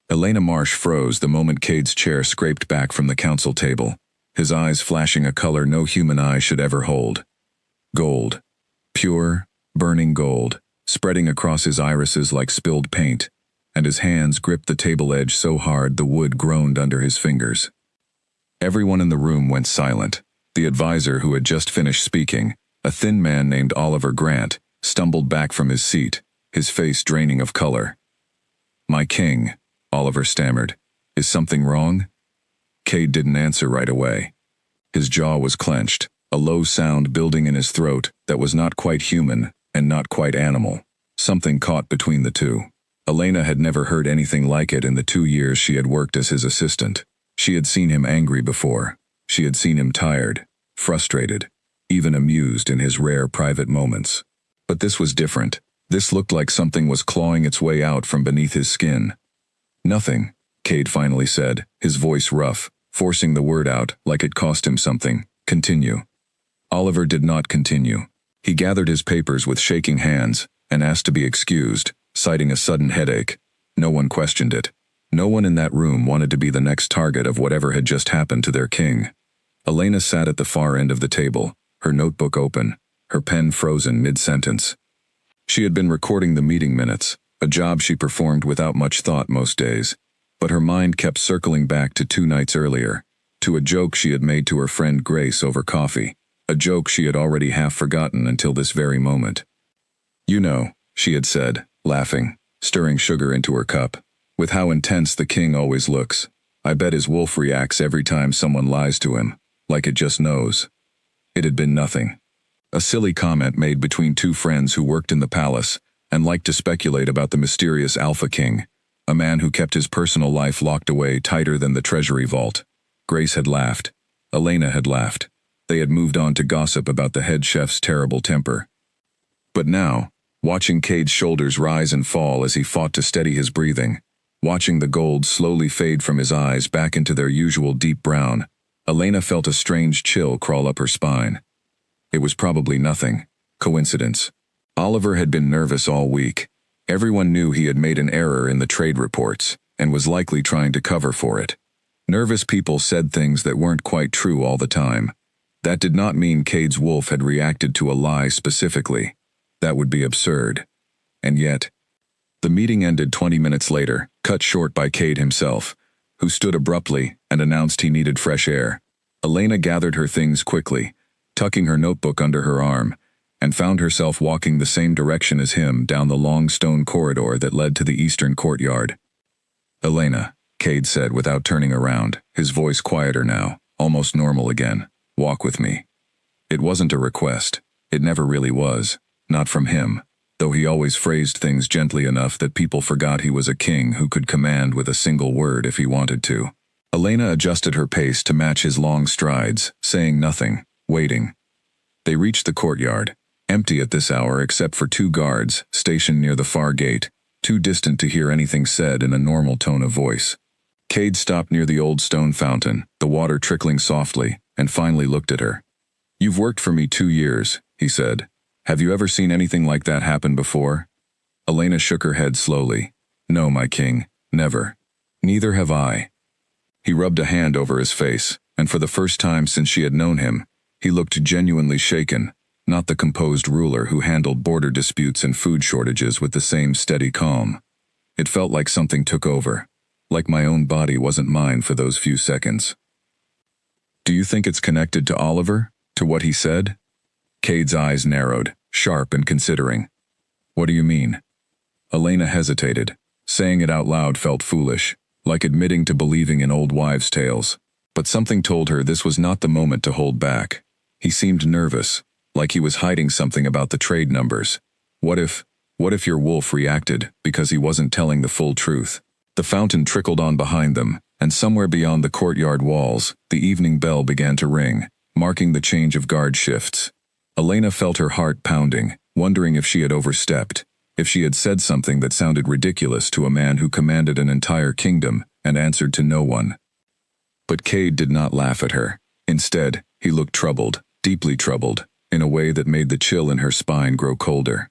Elena Marsh froze the moment Cade's chair scraped back from the council table, his eyes flashing a color no human eye should ever hold. Gold. Pure, burning gold, spreading across his irises like spilled paint, and his hands gripped the table edge so hard the wood groaned under his fingers. Everyone in the room went silent. The advisor who had just finished speaking, a thin man named Oliver Grant, stumbled back from his seat, his face draining of color. "My king," Oliver stammered. "Is something wrong?" Cade didn't answer right away. His jaw was clenched, a low sound building in his throat that was not quite human and not quite animal. Something caught between the two. Elena had never heard anything like it in the 2 years she had worked as his assistant. She had seen him angry before. She had seen him tired, frustrated, even amused in his rare private moments. But this was different. This looked like something was clawing its way out from beneath his skin. "Nothing," Cade finally said, his voice rough, forcing the word out like it cost him something. "Continue." Oliver did not continue. He gathered his papers with shaking hands and asked to be excused, citing a sudden headache. No one questioned it. No one in that room wanted to be the next target of whatever had just happened to their king. Elena sat at the far end of the table, her notebook open, her pen frozen mid-sentence. She had been recording the meeting minutes, a job she performed without much thought most days, but her mind kept circling back to 2 nights earlier, to a joke she had made to her friend Grace over coffee, a joke she had already half forgotten until this very moment. "You know," she had said, laughing, stirring sugar into her cup, "with how intense the king always looks, I bet his wolf reacts every time someone lies to him, like it just knows." It had been nothing. A silly comment made between 2 friends who worked in the palace and liked to speculate about the mysterious Alpha King, a man who kept his personal life locked away tighter than the treasury vault. Grace had laughed. Elena had laughed. They had moved on to gossip about the head chef's terrible temper. But now, watching Cade's shoulders rise and fall as he fought to steady his breathing, watching the gold slowly fade from his eyes back into their usual deep brown, Elena felt a strange chill crawl up her spine. It was probably nothing. Coincidence. Oliver had been nervous all week. Everyone knew he had made an error in the trade reports, and was likely trying to cover for it. Nervous people said things that weren't quite true all the time. That did not mean Cade's wolf had reacted to a lie specifically. That would be absurd. And yet, the meeting ended 20 minutes later, cut short by Cade himself, who stood abruptly and announced he needed fresh air. Elena gathered her things quickly, tucking her notebook under her arm, and found herself walking the same direction as him down the long stone corridor that led to the eastern courtyard. "Elena," Cade said without turning around, his voice quieter now, almost normal again, "walk with me." It wasn't a request. It never really was. Not from him, though he always phrased things gently enough that people forgot he was a king who could command with a single word if he wanted to. Elena adjusted her pace to match his long strides, saying nothing, waiting. They reached the courtyard, empty at this hour except for 2 guards stationed near the far gate, too distant to hear anything said in a normal tone of voice. Cade stopped near the old stone fountain, the water trickling softly, and finally looked at her. "You've worked for me 2 years, he said. "Have you ever seen anything like that happen before?" Elena shook her head slowly. "No, my king, never. Neither have I." He rubbed a hand over his face, and for the first time since she had known him, he looked genuinely shaken, not the composed ruler who handled border disputes and food shortages with the same steady calm. It felt like something took over, like my own body wasn't mine for those few seconds. "Do you think it's connected to Oliver, to what he said?" Cade's eyes narrowed, sharp and considering. "What do you mean?" Elena hesitated. Saying it out loud felt foolish, like admitting to believing in old wives' tales. But something told her this was not the moment to hold back. He seemed nervous, like he was hiding something about the trade numbers. What if your wolf reacted because he wasn't telling the full truth? The fountain trickled on behind them, and somewhere beyond the courtyard walls, the evening bell began to ring, marking the change of guard shifts. Elena felt her heart pounding, wondering if she had overstepped, if she had said something that sounded ridiculous to a man who commanded an entire kingdom and answered to no one. But Cade did not laugh at her. Instead, he looked troubled, deeply troubled, in a way that made the chill in her spine grow colder.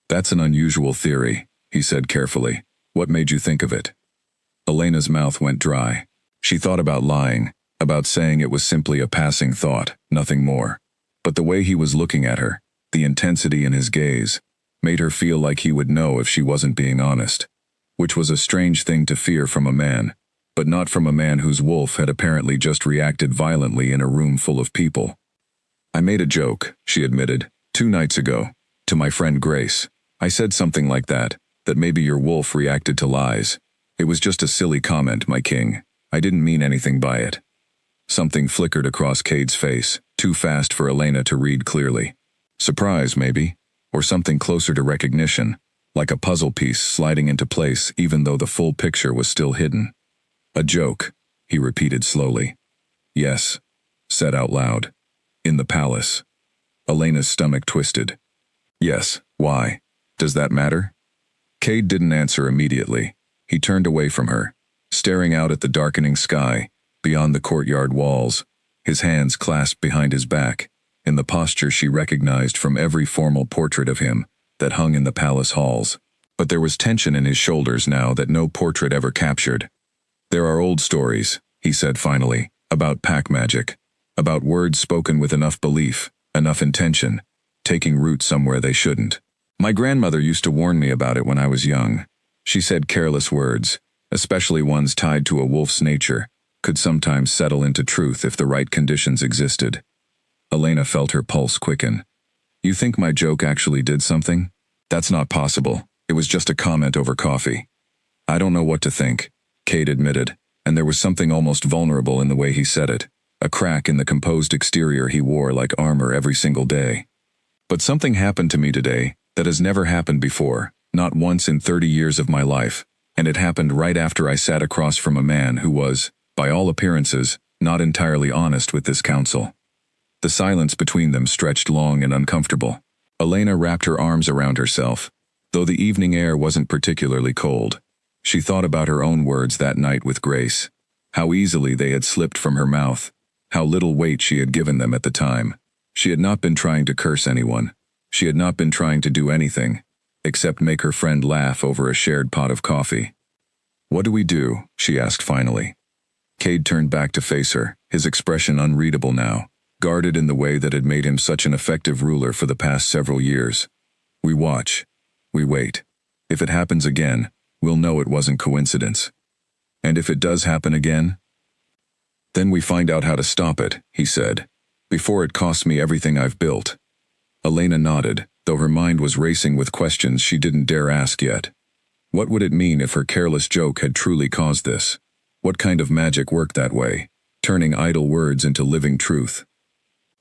"That's an unusual theory," he said carefully. "What made you think of it?" Elena's mouth went dry. She thought about lying, about saying it was simply a passing thought, nothing more. But the way he was looking at her, the intensity in his gaze, made her feel like he would know if she wasn't being honest. Which was a strange thing to fear from a man, but not from a man whose wolf had apparently just reacted violently in a room full of people. I made a joke, she admitted, 2 nights ago, to my friend Grace. I said something like that maybe your wolf reacted to lies. It was just a silly comment, my king. I didn't mean anything by it. Something flickered across Cade's face, too fast for Elena to read clearly. Surprise, maybe, or something closer to recognition, like a puzzle piece sliding into place even though the full picture was still hidden. A joke, he repeated slowly. Yes, said out loud. In the palace. Elena's stomach twisted. Yes, why? Does that matter? Cade didn't answer immediately. He turned away from her, staring out at the darkening sky, beyond the courtyard walls, his hands clasped behind his back, in the posture she recognized from every formal portrait of him that hung in the palace halls. But there was tension in his shoulders now that no portrait ever captured. There are old stories, he said finally, about pack magic, about words spoken with enough belief, enough intention, taking root somewhere they shouldn't. My grandmother used to warn me about it when I was young. She said careless words, especially ones tied to a wolf's nature, could sometimes settle into truth if the right conditions existed. Elena felt her pulse quicken. You think my joke actually did something? That's not possible. It was just a comment over coffee. I don't know what to think, Cade admitted, and there was something almost vulnerable in the way he said it, a crack in the composed exterior he wore like armor every single day. But something happened to me today that has never happened before, not once in 30 years of my life, and it happened right after I sat across from a man who was, by all appearances, not entirely honest with this council. The silence between them stretched long and uncomfortable. Elena wrapped her arms around herself, though the evening air wasn't particularly cold. She thought about her own words that night with Grace, how easily they had slipped from her mouth, how little weight she had given them at the time. She had not been trying to curse anyone. She had not been trying to do anything, except make her friend laugh over a shared pot of coffee. What do we do? She asked finally. Cade turned back to face her, his expression unreadable now, guarded in the way that had made him such an effective ruler for the past several years. We watch. We wait. If it happens again, we'll know it wasn't coincidence. And if it does happen again? Then we find out how to stop it, he said, before it costs me everything I've built. Elena nodded, though her mind was racing with questions she didn't dare ask yet. What would it mean if her careless joke had truly caused this? What kind of magic worked that way, turning idle words into living truth?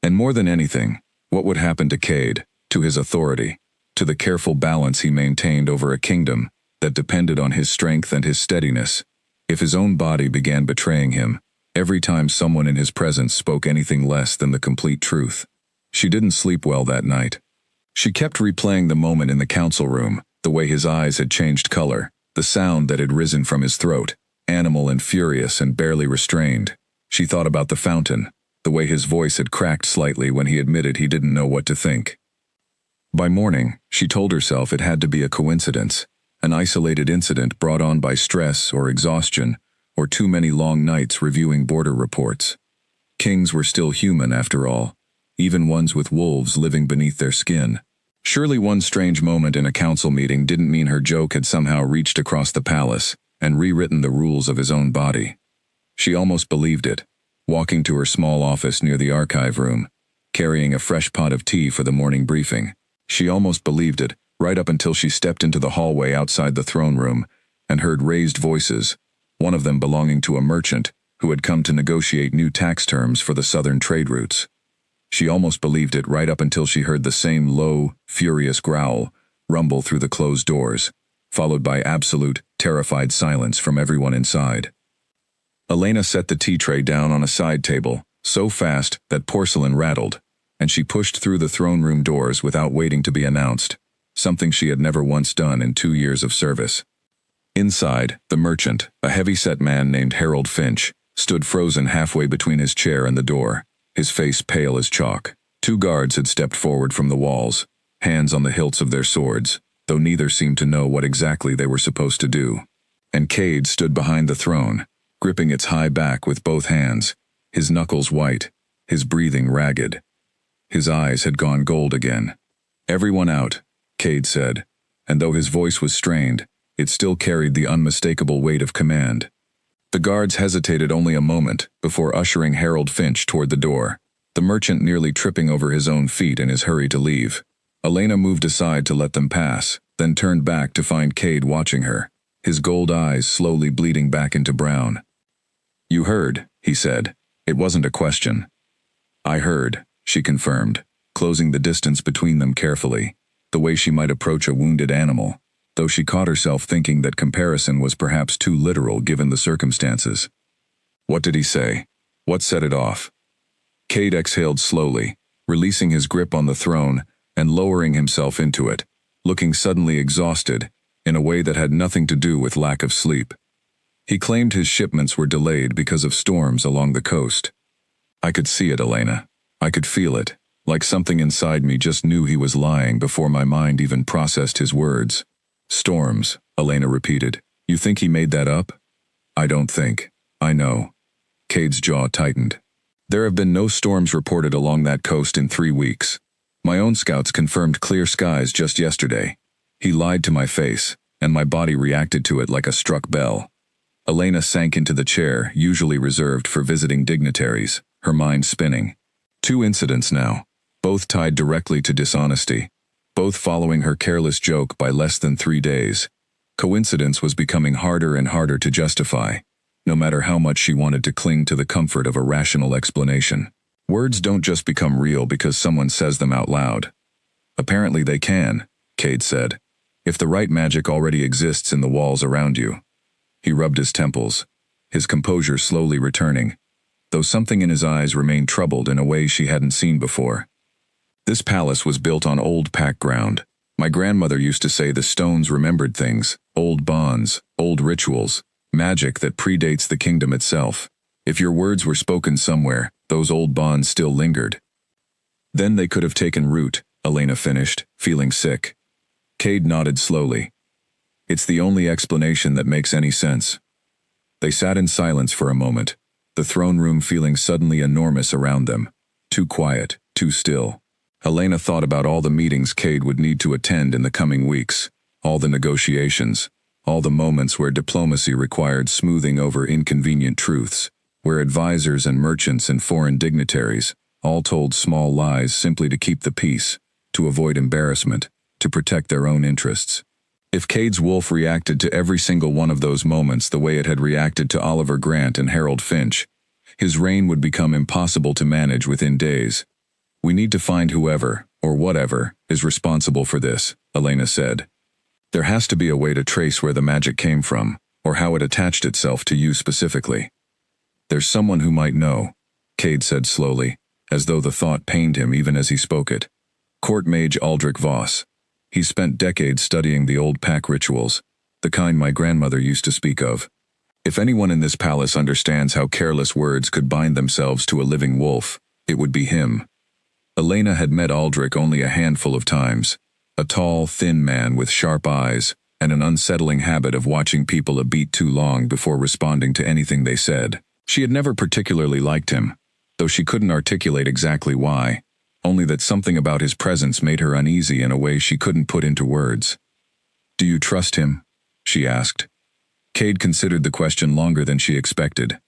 And more than anything, what would happen to Cade, to his authority, to the careful balance he maintained over a kingdom that depended on his strength and his steadiness, if his own body began betraying him every time someone in his presence spoke anything less than the complete truth? She didn't sleep well that night. She kept replaying the moment in the council room, the way his eyes had changed color, the sound that had risen from his throat, animal and furious and barely restrained. She thought about the fountain, the way his voice had cracked slightly when he admitted he didn't know what to think. By morning, she told herself it had to be a coincidence, an isolated incident brought on by stress or exhaustion, or too many long nights reviewing border reports. Kings were still human after all, even ones with wolves living beneath their skin. Surely one strange moment in a council meeting didn't mean her joke had somehow reached across the palace and rewritten the rules of his own body. She almost believed it, walking to her small office near the archive room, carrying a fresh pot of tea for the morning briefing. She almost believed it, right up until she stepped into the hallway outside the throne room and heard raised voices, one of them belonging to a merchant who had come to negotiate new tax terms for the southern trade routes. She almost believed it right up until she heard the same low, furious growl rumble through the closed doors, followed by absolute, terrified silence from everyone inside. Elena set the tea tray down on a side table, so fast that porcelain rattled, and she pushed through the throne room doors without waiting to be announced, something she had never once done in 2 years of service. Inside, the merchant, a heavy-set man named Harold Finch, stood frozen halfway between his chair and the door, his face pale as chalk. 2 guards had stepped forward from the walls, hands on the hilts of their swords, though neither seemed to know what exactly they were supposed to do. and Cade stood behind the throne, gripping its high back with both hands, his knuckles white, his breathing ragged. His eyes had gone gold again. "Everyone out," Cade said, and though his voice was strained, it still carried the unmistakable weight of command. The guards hesitated only a moment before ushering Harold Finch toward the door, the merchant nearly tripping over his own feet in his hurry to leave. Elena moved aside to let them pass, then turned back to find Cade watching her, his gold eyes slowly bleeding back into brown. "You heard," he said. It wasn't a question. "I heard," she confirmed, closing the distance between them carefully, the way she might approach a wounded animal, though she caught herself thinking that comparison was perhaps too literal given the circumstances. "What did he say? What set it off?" Cade exhaled slowly, releasing his grip on the throne and lowering himself into it, looking suddenly exhausted, in a way that had nothing to do with lack of sleep. He claimed his shipments were delayed because of storms along the coast. "I could see it, Elena. I could feel it, like something inside me just knew he was lying before my mind even processed his words." "Storms," Elena repeated. "You think he made that up?" "I don't think. I know." Cade's jaw tightened. "There have been no storms reported along that coast in 3 weeks. My own scouts confirmed clear skies just yesterday. He lied to my face, and my body reacted to it like a struck bell." Elena sank into the chair usually reserved for visiting dignitaries, her mind spinning. 2 incidents now, both tied directly to dishonesty, both following her careless joke by less than 3 days. Coincidence was becoming harder and harder to justify, no matter how much she wanted to cling to the comfort of a rational explanation. Words don't just become real because someone says them out loud. "Apparently they can," Cade said, "if the right magic already exists in the walls around you." He rubbed his temples, his composure slowly returning, though something in his eyes remained troubled in a way she hadn't seen before. "This palace was built on old pack ground. My grandmother used to say the stones remembered things, old bonds, old rituals, magic that predates the kingdom itself. If your words were spoken somewhere, those old bonds still lingered. Then they could have taken root," Elena finished, feeling sick. Cade nodded slowly. "It's the only explanation that makes any sense." They sat in silence for a moment, the throne room feeling suddenly enormous around them. Too quiet, too still. Elena thought about all the meetings Cade would need to attend in the coming weeks, all the negotiations, all the moments where diplomacy required smoothing over inconvenient truths, where advisors and merchants and foreign dignitaries all told small lies simply to keep the peace, to avoid embarrassment, to protect their own interests. If Cade's wolf reacted to every single one of those moments the way it had reacted to Oliver Grant and Harold Finch, his reign would become impossible to manage within days. "We need to find whoever, or whatever, is responsible for this," Elena said. "There has to be a way to trace where the magic came from, or how it attached itself to you specifically." "There's someone who might know," Cade said slowly, as though the thought pained him even as he spoke it. "Court mage Aldrich Voss. He's spent decades studying the old pack rituals, the kind my grandmother used to speak of. If anyone in this palace understands how careless words could bind themselves to a living wolf, it would be him." Elena had met Aldrich only a handful of times, a tall, thin man with sharp eyes and an unsettling habit of watching people a beat too long before responding to anything they said. She had never particularly liked him, though she couldn't articulate exactly why, only that something about his presence made her uneasy in a way she couldn't put into words. "Do you trust him?" she asked. Cade considered the question longer than she expected.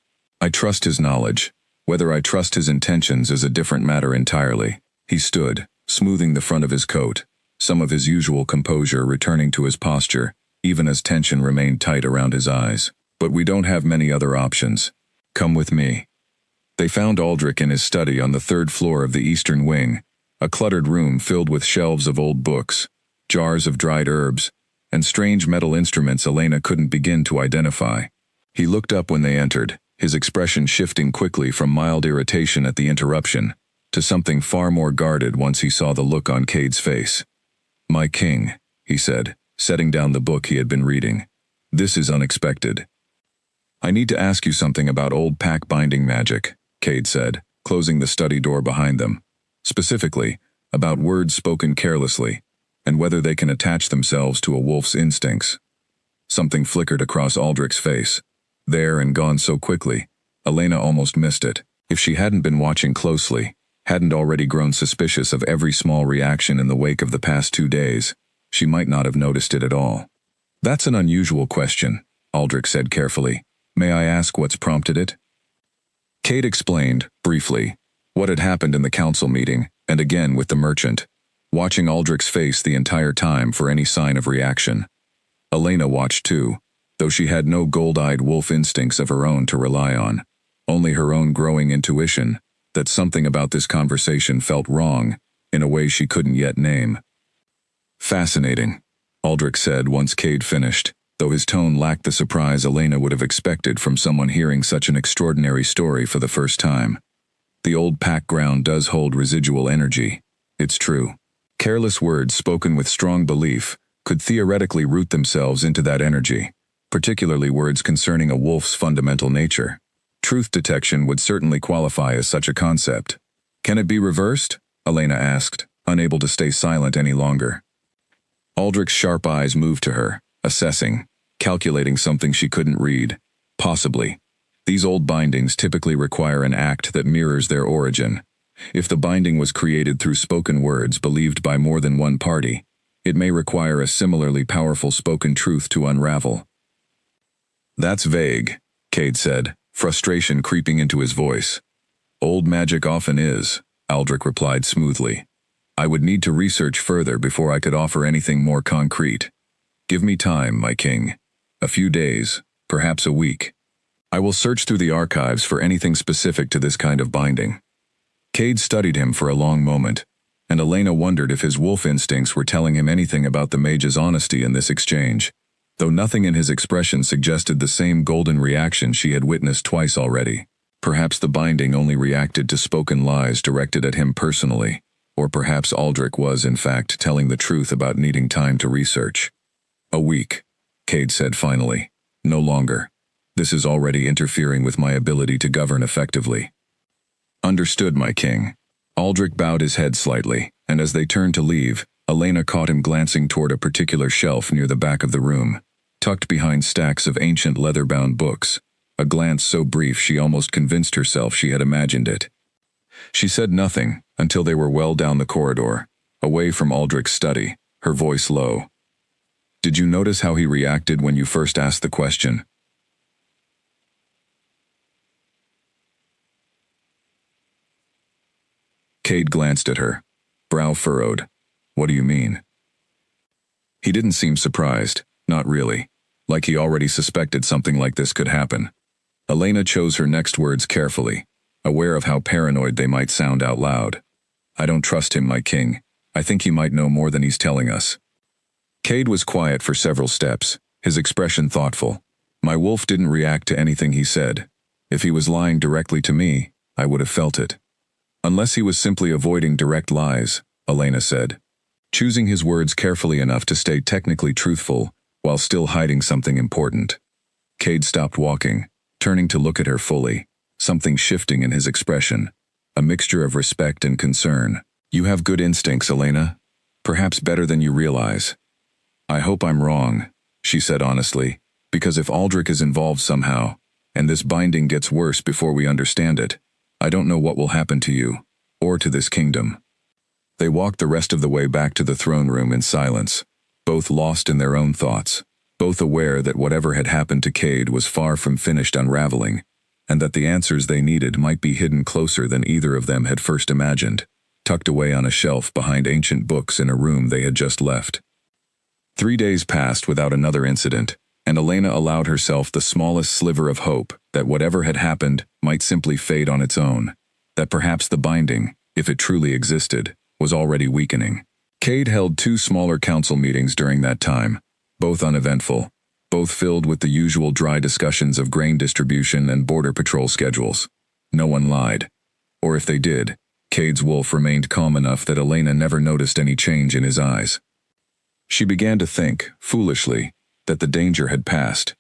"I trust his knowledge. Whether I trust his intentions is a different matter entirely." He stood, smoothing the front of his coat, some of his usual composure returning to his posture, even as tension remained tight around his eyes. "But we don't have many other options. Come with me." They found Aldrich in his study on the 3rd floor of the eastern wing, a cluttered room filled with shelves of old books, jars of dried herbs, and strange metal instruments Elena couldn't begin to identify. He looked up when they entered, his expression shifting quickly from mild irritation at the interruption to something far more guarded once he saw the look on Cade's face. "My king," he said, setting down the book he had been reading. "This is unexpected." "I need to ask you something about old pack binding magic," Cade said, closing the study door behind them. "Specifically, about words spoken carelessly, and whether they can attach themselves to a wolf's instincts." Something flickered across Aldrich's face. There and gone so quickly, Elena almost missed it. If she hadn't been watching closely, hadn't already grown suspicious of every small reaction in the wake of the past 2 days, she might not have noticed it at all. "That's an unusual question," Aldrich said carefully. "May I ask what's prompted it?" Cade explained, briefly, what had happened in the council meeting, and again with the merchant, watching Aldrich's face the entire time for any sign of reaction. Elena watched too, though she had no gold-eyed wolf instincts of her own to rely on, only her own growing intuition that something about this conversation felt wrong in a way she couldn't yet name. "Fascinating," Aldrich said once Cade finished, though his tone lacked the surprise Elena would have expected from someone hearing such an extraordinary story for the first time. "The old pack ground does hold residual energy, it's true. Careless words spoken with strong belief could theoretically root themselves into that energy, particularly words concerning a wolf's fundamental nature. Truth detection would certainly qualify as such a concept." "Can it be reversed?" Elena asked, unable to stay silent any longer. Aldrich's sharp eyes moved to her, assessing, calculating something she couldn't read. "Possibly. These old bindings typically require an act that mirrors their origin. If the binding was created through spoken words believed by more than one party, it may require a similarly powerful spoken truth to unravel." "That's vague," Cade said, frustration creeping into his voice. "Old magic often is," Aldrich replied smoothly. "I would need to research further before I could offer anything more concrete. Give me time, my king. A few days, perhaps a week. I will search through the archives for anything specific to this kind of binding." Cade studied him for a long moment, and Elena wondered if his wolf instincts were telling him anything about the mage's honesty in this exchange, though nothing in his expression suggested the same golden reaction she had witnessed twice already. Perhaps the binding only reacted to spoken lies directed at him personally, or perhaps Aldrich was, in fact, telling the truth about needing time to research. "A week," Cade said finally. "No longer. This is already interfering with my ability to govern effectively." "Understood, my king." Aldrich bowed his head slightly, and as they turned to leave, Elena caught him glancing toward a particular shelf near the back of the room, tucked behind stacks of ancient leather-bound books, a glance so brief she almost convinced herself she had imagined it. She said nothing until they were well down the corridor, away from Aldrich's study, her voice low. "Did you notice how he reacted when you first asked the question?" Cade glanced at her, brow furrowed. "What do you mean?" He didn't seem surprised, not really, like he already suspected something like this could happen. Elena chose her next words carefully, aware of how paranoid they might sound out loud. "I don't trust him, my king. I think he might know more than he's telling us." Cade was quiet for several steps, his expression thoughtful. "My wolf didn't react to anything he said. If he was lying directly to me, I would have felt it." "Unless he was simply avoiding direct lies," Elena said, choosing his words carefully enough to stay technically truthful while still hiding something important. Cade stopped walking, turning to look at her fully, something shifting in his expression, a mixture of respect and concern. "You have good instincts, Elena. Perhaps better than you realize." "I hope I'm wrong," she said honestly, "because if Aldrich is involved somehow, and this binding gets worse before we understand it, I don't know what will happen to you, or to this kingdom." They walked the rest of the way back to the throne room in silence, both lost in their own thoughts, both aware that whatever had happened to Cade was far from finished unraveling, and that the answers they needed might be hidden closer than either of them had first imagined, tucked away on a shelf behind ancient books in a room they had just left. 3 days passed without another incident, and Elena allowed herself the smallest sliver of hope that whatever had happened might simply fade on its own, that perhaps the binding, if it truly existed, was already weakening. Cade held 2 smaller council meetings during that time, both uneventful, both filled with the usual dry discussions of grain distribution and border patrol schedules. No one lied. Or if they did, Cade's wolf remained calm enough that Elena never noticed any change in his eyes. She began to think, foolishly, that the danger had passed.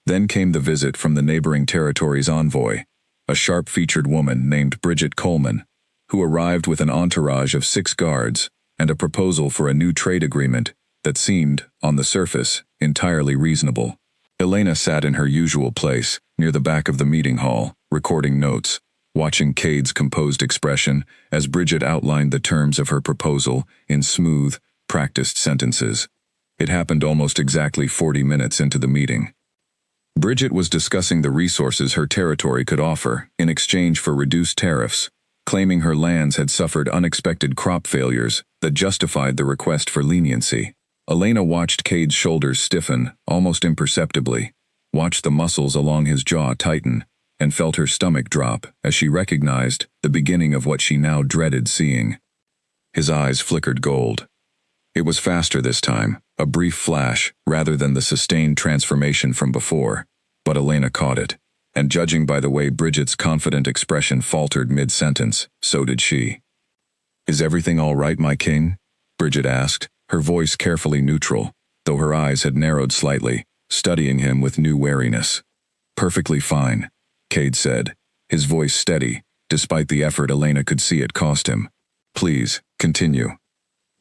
Then came the visit from the neighboring territory's envoy, a sharp-featured woman named Bridget Coleman, who arrived with an entourage of 6 guards and a proposal for a new trade agreement that seemed, on the surface, entirely reasonable. Elena sat in her usual place, near the back of the meeting hall, recording notes, watching Cade's composed expression as Bridget outlined the terms of her proposal in smooth, practiced sentences. It happened almost exactly 40 minutes into the meeting. Bridget was discussing the resources her territory could offer in exchange for reduced tariffs, claiming her lands had suffered unexpected crop failures that justified the request for leniency. Elena watched Cade's shoulders stiffen, almost imperceptibly, watched the muscles along his jaw tighten, and felt her stomach drop as she recognized the beginning of what she now dreaded seeing. His eyes flickered gold. It was faster this time, a brief flash rather than the sustained transformation from before, but Elena caught it, and judging by the way Bridget's confident expression faltered mid-sentence, so did she. "Is everything all right, my king?" Bridget asked, her voice carefully neutral, though her eyes had narrowed slightly, studying him with new wariness. "Perfectly fine," Cade said, his voice steady, despite the effort Elena could see it cost him. "Please, continue."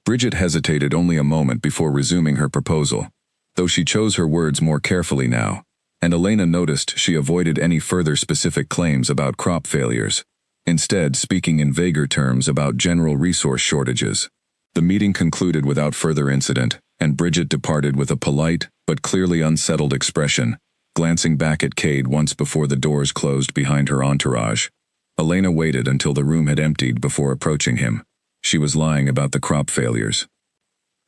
Bridget hesitated only a moment before resuming her proposal, though she chose her words more carefully now, and Elena noticed she avoided any further specific claims about crop failures, instead speaking in vaguer terms about general resource shortages. The meeting concluded without further incident, and Bridget departed with a polite but clearly unsettled expression, glancing back at Cade once before the doors closed behind her entourage. Elena waited until the room had emptied before approaching him. She was lying about the crop failures.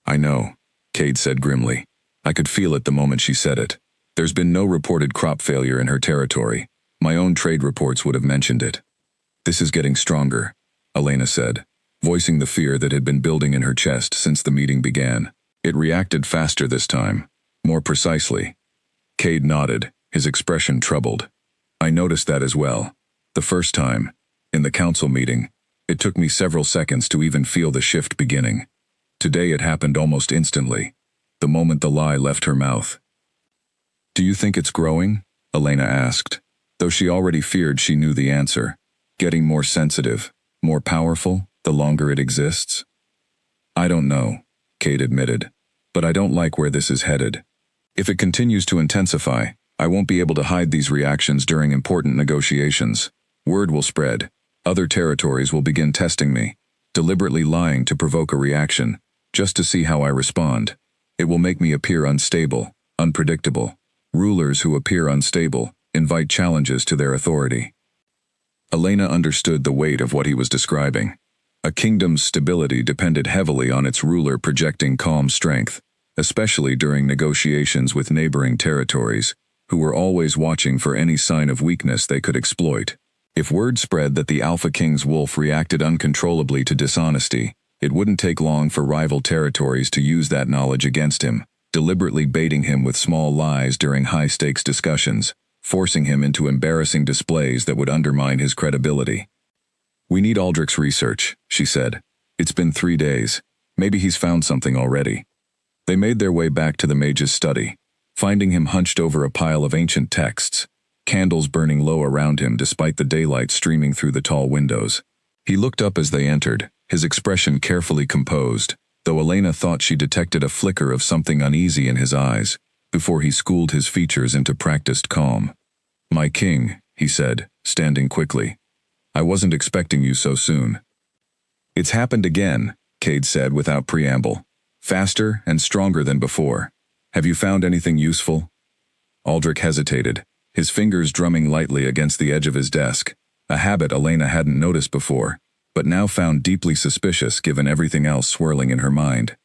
"I know," Cade said grimly. "I could feel it the moment she said it. There's been no reported crop failure in her territory. My own trade reports would have mentioned it." "This is getting stronger," Elena said, voicing the fear that had been building in her chest since the meeting began. It reacted faster this time, more precisely. Cade nodded, his expression troubled. "I noticed that as well. The first time, in the council meeting, it took me several seconds to even feel the shift beginning. Today it happened almost instantly, the moment the lie left her mouth." "Do you think it's growing?" Elena asked, though she already feared she knew the answer. "Getting more sensitive, more powerful, the longer it exists?" "I don't know," Cade admitted, "but I don't like where this is headed. If it continues to intensify, I won't be able to hide these reactions during important negotiations. Word will spread. Other territories will begin testing me, deliberately lying to provoke a reaction, just to see how I respond. It will make me appear unstable, unpredictable. Rulers who appear unstable invite challenges to their authority." Elena understood the weight of what he was describing. A kingdom's stability depended heavily on its ruler projecting calm strength, especially during negotiations with neighboring territories, who were always watching for any sign of weakness they could exploit. If word spread that the Alpha King's wolf reacted uncontrollably to dishonesty, it wouldn't take long for rival territories to use that knowledge against him, deliberately baiting him with small lies during high-stakes discussions, forcing him into embarrassing displays that would undermine his credibility. "We need Aldrich's research," she said. "It's been 3 days. Maybe he's found something already." They made their way back to the mage's study, finding him hunched over a pile of ancient texts, candles burning low around him despite the daylight streaming through the tall windows. He looked up as they entered, his expression carefully composed, though Elena thought she detected a flicker of something uneasy in his eyes, before he schooled his features into practiced calm. "My king," he said, standing quickly. "I wasn't expecting you so soon." "It's happened again," Cade said without preamble. "Faster and stronger than before. Have you found anything useful?" Aldrich hesitated, his fingers drumming lightly against the edge of his desk, a habit Elena hadn't noticed before, but now found deeply suspicious given everything else swirling in her mind.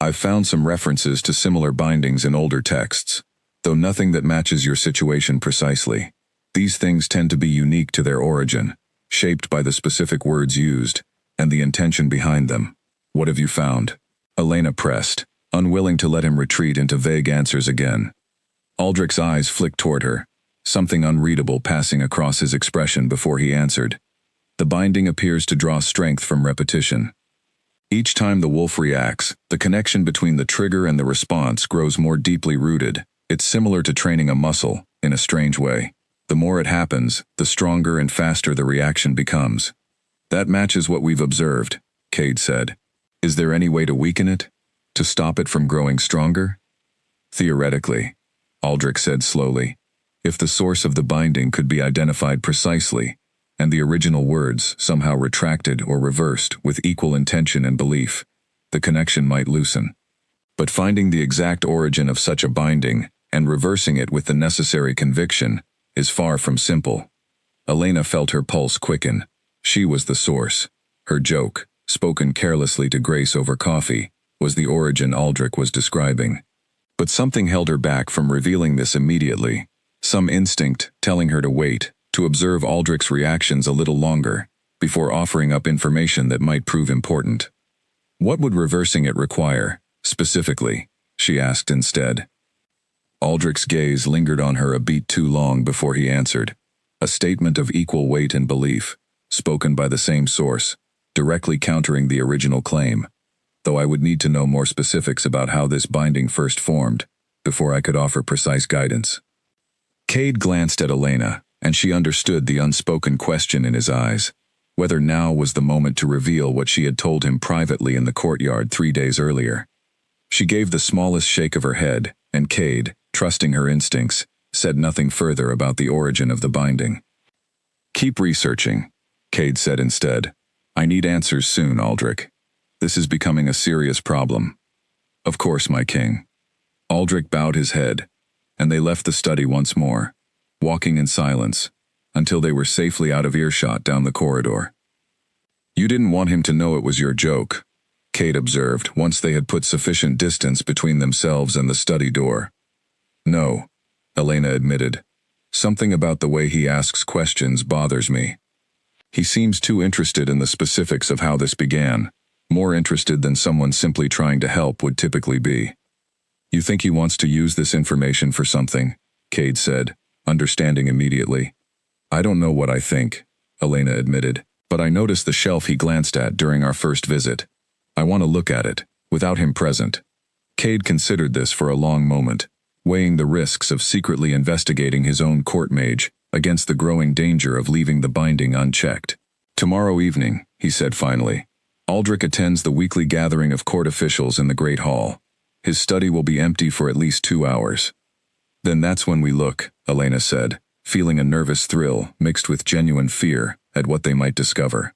"I've found some references to similar bindings in older texts, though nothing that matches your situation precisely. These things tend to be unique to their origin, shaped by the specific words used, and the intention behind them." "What have you found?" Elena pressed, unwilling to let him retreat into vague answers again. Aldrich's eyes flicked toward her, something unreadable passing across his expression before he answered. "The binding appears to draw strength from repetition. Each time the wolf reacts, the connection between the trigger and the response grows more deeply rooted. It's similar to training a muscle, in a strange way. The more it happens, the stronger and faster the reaction becomes." "That matches what we've observed," Cade said. "Is there any way to weaken it?" To stop it from growing stronger? Theoretically, Aldrich said slowly, if the source of the binding could be identified precisely, and the original words somehow retracted or reversed with equal intention and belief, the connection might loosen. But finding the exact origin of such a binding and reversing it with the necessary conviction is far from simple. Elena felt her pulse quicken. She was the source. Her joke, spoken carelessly to Grace over coffee, was the origin Aldrich was describing. But something held her back from revealing this immediately. Some instinct telling her to wait, to observe Aldrich's reactions a little longer, before offering up information that might prove important. What would reversing it require, specifically? She asked instead. Aldrich's gaze lingered on her a beat too long before he answered. A statement of equal weight and belief, spoken by the same source, directly countering the original claim, though I would need to know more specifics about how this binding first formed, before I could offer precise guidance. Cade glanced at Elena, and she understood the unspoken question in his eyes, whether now was the moment to reveal what she had told him privately in the courtyard 3 days earlier. She gave the smallest shake of her head, and Cade, trusting her instincts, said nothing further about the origin of the binding. Keep researching, Cade said instead. I need answers soon, Aldrich. This is becoming a serious problem. Of course, my king. Aldrich bowed his head, and they left the study once more, walking in silence, until they were safely out of earshot down the corridor. You didn't want him to know it was your joke, Cade observed once they had put sufficient distance between themselves and the study door. No, Elena admitted. Something about the way he asks questions bothers me. He seems too interested in the specifics of how this began, more interested than someone simply trying to help would typically be. You think he wants to use this information for something? Cade said, understanding immediately. I don't know what I think, Elena admitted, but I noticed the shelf he glanced at during our first visit. I want to look at it, without him present. Cade considered this for a long moment, weighing the risks of secretly investigating his own court mage against the growing danger of leaving the binding unchecked. Tomorrow evening, he said finally, Aldrich attends the weekly gathering of court officials in the Great Hall. His study will be empty for at least 2 hours. Then that's when we look, Elena said, feeling a nervous thrill mixed with genuine fear at what they might discover.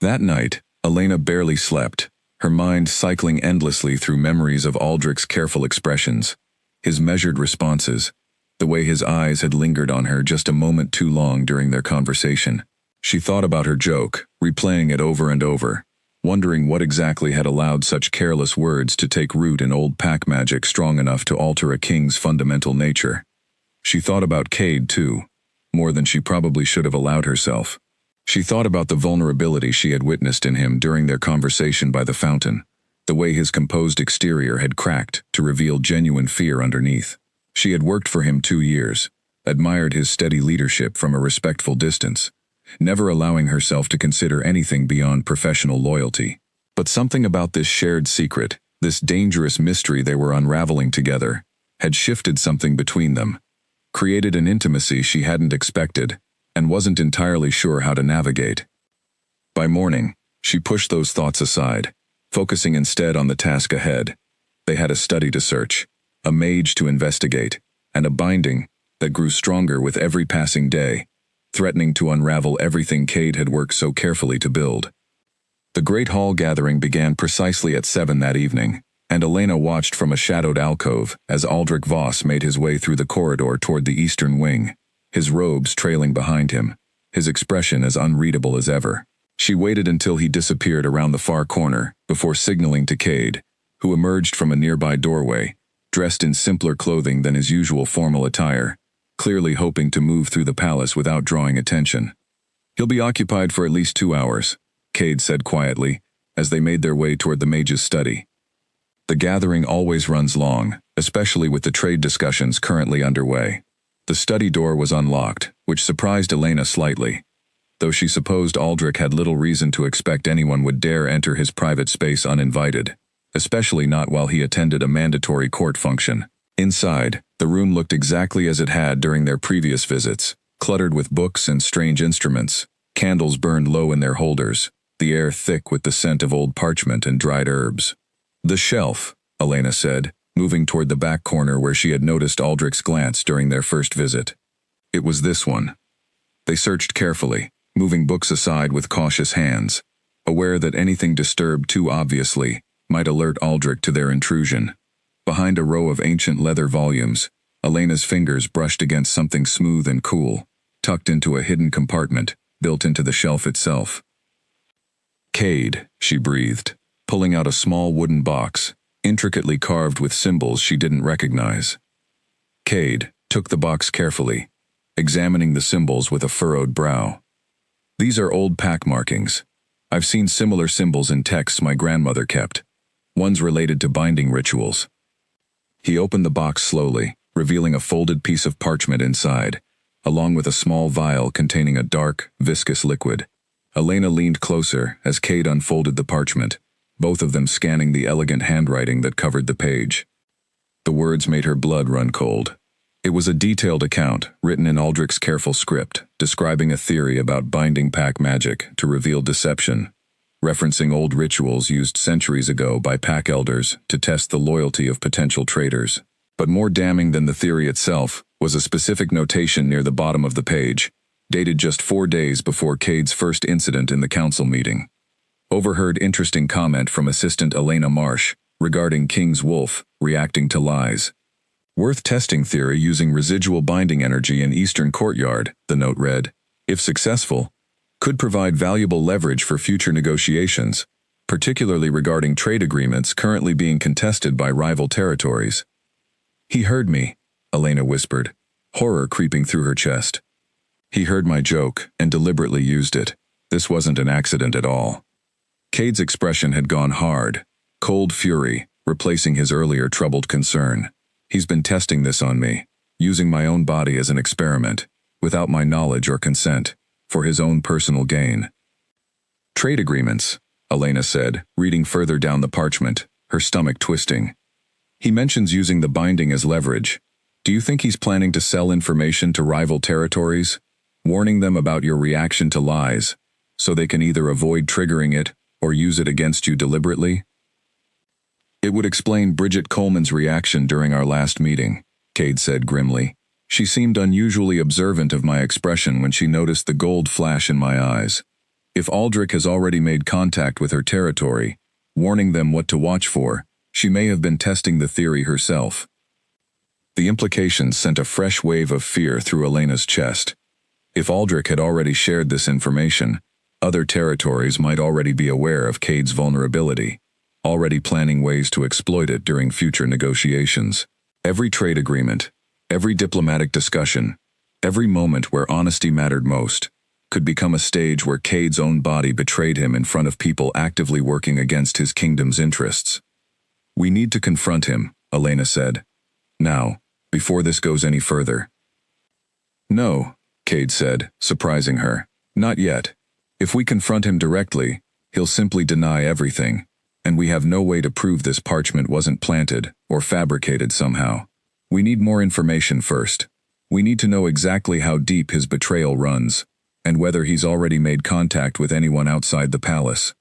That night, Elena barely slept, her mind cycling endlessly through memories of Aldrich's careful expressions, his measured responses, the way his eyes had lingered on her just a moment too long during their conversation. She thought about her joke, replaying it over and over, wondering what exactly had allowed such careless words to take root in old pack magic strong enough to alter a king's fundamental nature. She thought about Cade, too, more than she probably should have allowed herself. She thought about the vulnerability she had witnessed in him during their conversation by the fountain, the way his composed exterior had cracked to reveal genuine fear underneath. She had worked for him 2 years, admired his steady leadership from a respectful distance, never allowing herself to consider anything beyond professional loyalty. But something about this shared secret, this dangerous mystery they were unraveling together, had shifted something between them, created an intimacy she hadn't expected, and wasn't entirely sure how to navigate. By morning, she pushed those thoughts aside, focusing instead on the task ahead. They had a study to search, a mage to investigate, and a binding that grew stronger with every passing day, threatening to unravel everything Cade had worked so carefully to build. The Great Hall gathering began precisely at 7 that evening, and Elena watched from a shadowed alcove as Aldrich Voss made his way through the corridor toward the eastern wing, his robes trailing behind him, his expression as unreadable as ever. She waited until he disappeared around the far corner before signaling to Cade, who emerged from a nearby doorway, dressed in simpler clothing than his usual formal attire, clearly hoping to move through the palace without drawing attention. He'll be occupied for at least 2 hours, Cade said quietly, as they made their way toward the mage's study. The gathering always runs long, especially with the trade discussions currently underway. The study door was unlocked, which surprised Elena slightly, though she supposed Aldrich had little reason to expect anyone would dare enter his private space uninvited, especially not while he attended a mandatory court function. Inside, the room looked exactly as it had during their previous visits, cluttered with books and strange instruments. Candles burned low in their holders, the air thick with the scent of old parchment and dried herbs. The shelf, Elena said, moving toward the back corner where she had noticed Aldrich's glance during their first visit. It was this one. They searched carefully, moving books aside with cautious hands, aware that anything disturbed too obviously might alert Aldrich to their intrusion. Behind a row of ancient leather volumes, Elena's fingers brushed against something smooth and cool, tucked into a hidden compartment built into the shelf itself. "Cade," she breathed, pulling out a small wooden box, intricately carved with symbols she didn't recognize. Cade took the box carefully, examining the symbols with a furrowed brow. "These are old pack markings. I've seen similar symbols in texts my grandmother kept, ones related to binding rituals." He opened the box slowly, revealing a folded piece of parchment inside, along with a small vial containing a dark, viscous liquid. Elena leaned closer as Cade unfolded the parchment, both of them scanning the elegant handwriting that covered the page. The words made her blood run cold. It was a detailed account, written in Aldrich's careful script, describing a theory about binding pack magic to reveal deception, referencing old rituals used centuries ago by pack elders to test the loyalty of potential traitors. But more damning than the theory itself was a specific notation near the bottom of the page, dated just 4 days before Cade's first incident in the council meeting. Overheard interesting comment from Assistant Elena Marsh regarding King's Wolf reacting to lies. Worth testing theory using residual binding energy in Eastern Courtyard, the note read. If successful, could provide valuable leverage for future negotiations, particularly regarding trade agreements currently being contested by rival territories. "He heard me," Elena whispered, horror creeping through her chest. "He heard my joke and deliberately used it. This wasn't an accident at all." Cade's expression had gone hard, cold fury, replacing his earlier troubled concern. "He's been testing this on me, using my own body as an experiment, without my knowledge or consent, for his own personal gain." "Trade agreements," Elena said, reading further down the parchment, her stomach twisting. "He mentions using the binding as leverage. Do you think he's planning to sell information to rival territories, warning them about your reaction to lies, so they can either avoid triggering it or use it against you deliberately?" "It would explain Bridget Coleman's reaction during our last meeting," Cade said grimly. "She seemed unusually observant of my expression when she noticed the gold flash in my eyes. If Aldrich has already made contact with her territory, warning them what to watch for, she may have been testing the theory herself." The implications sent a fresh wave of fear through Elena's chest. If Aldrich had already shared this information, other territories might already be aware of Cade's vulnerability, already planning ways to exploit it during future negotiations. Every trade agreement, every diplomatic discussion, every moment where honesty mattered most, could become a stage where Cade's own body betrayed him in front of people actively working against his kingdom's interests. "We need to confront him," Elena said. "Now, before this goes any further." "No," Cade said, surprising her. "Not yet. If we confront him directly, he'll simply deny everything, and we have no way to prove this parchment wasn't planted or fabricated somehow. We need more information first. We need to know exactly how deep his betrayal runs, and whether he's already made contact with anyone outside the palace."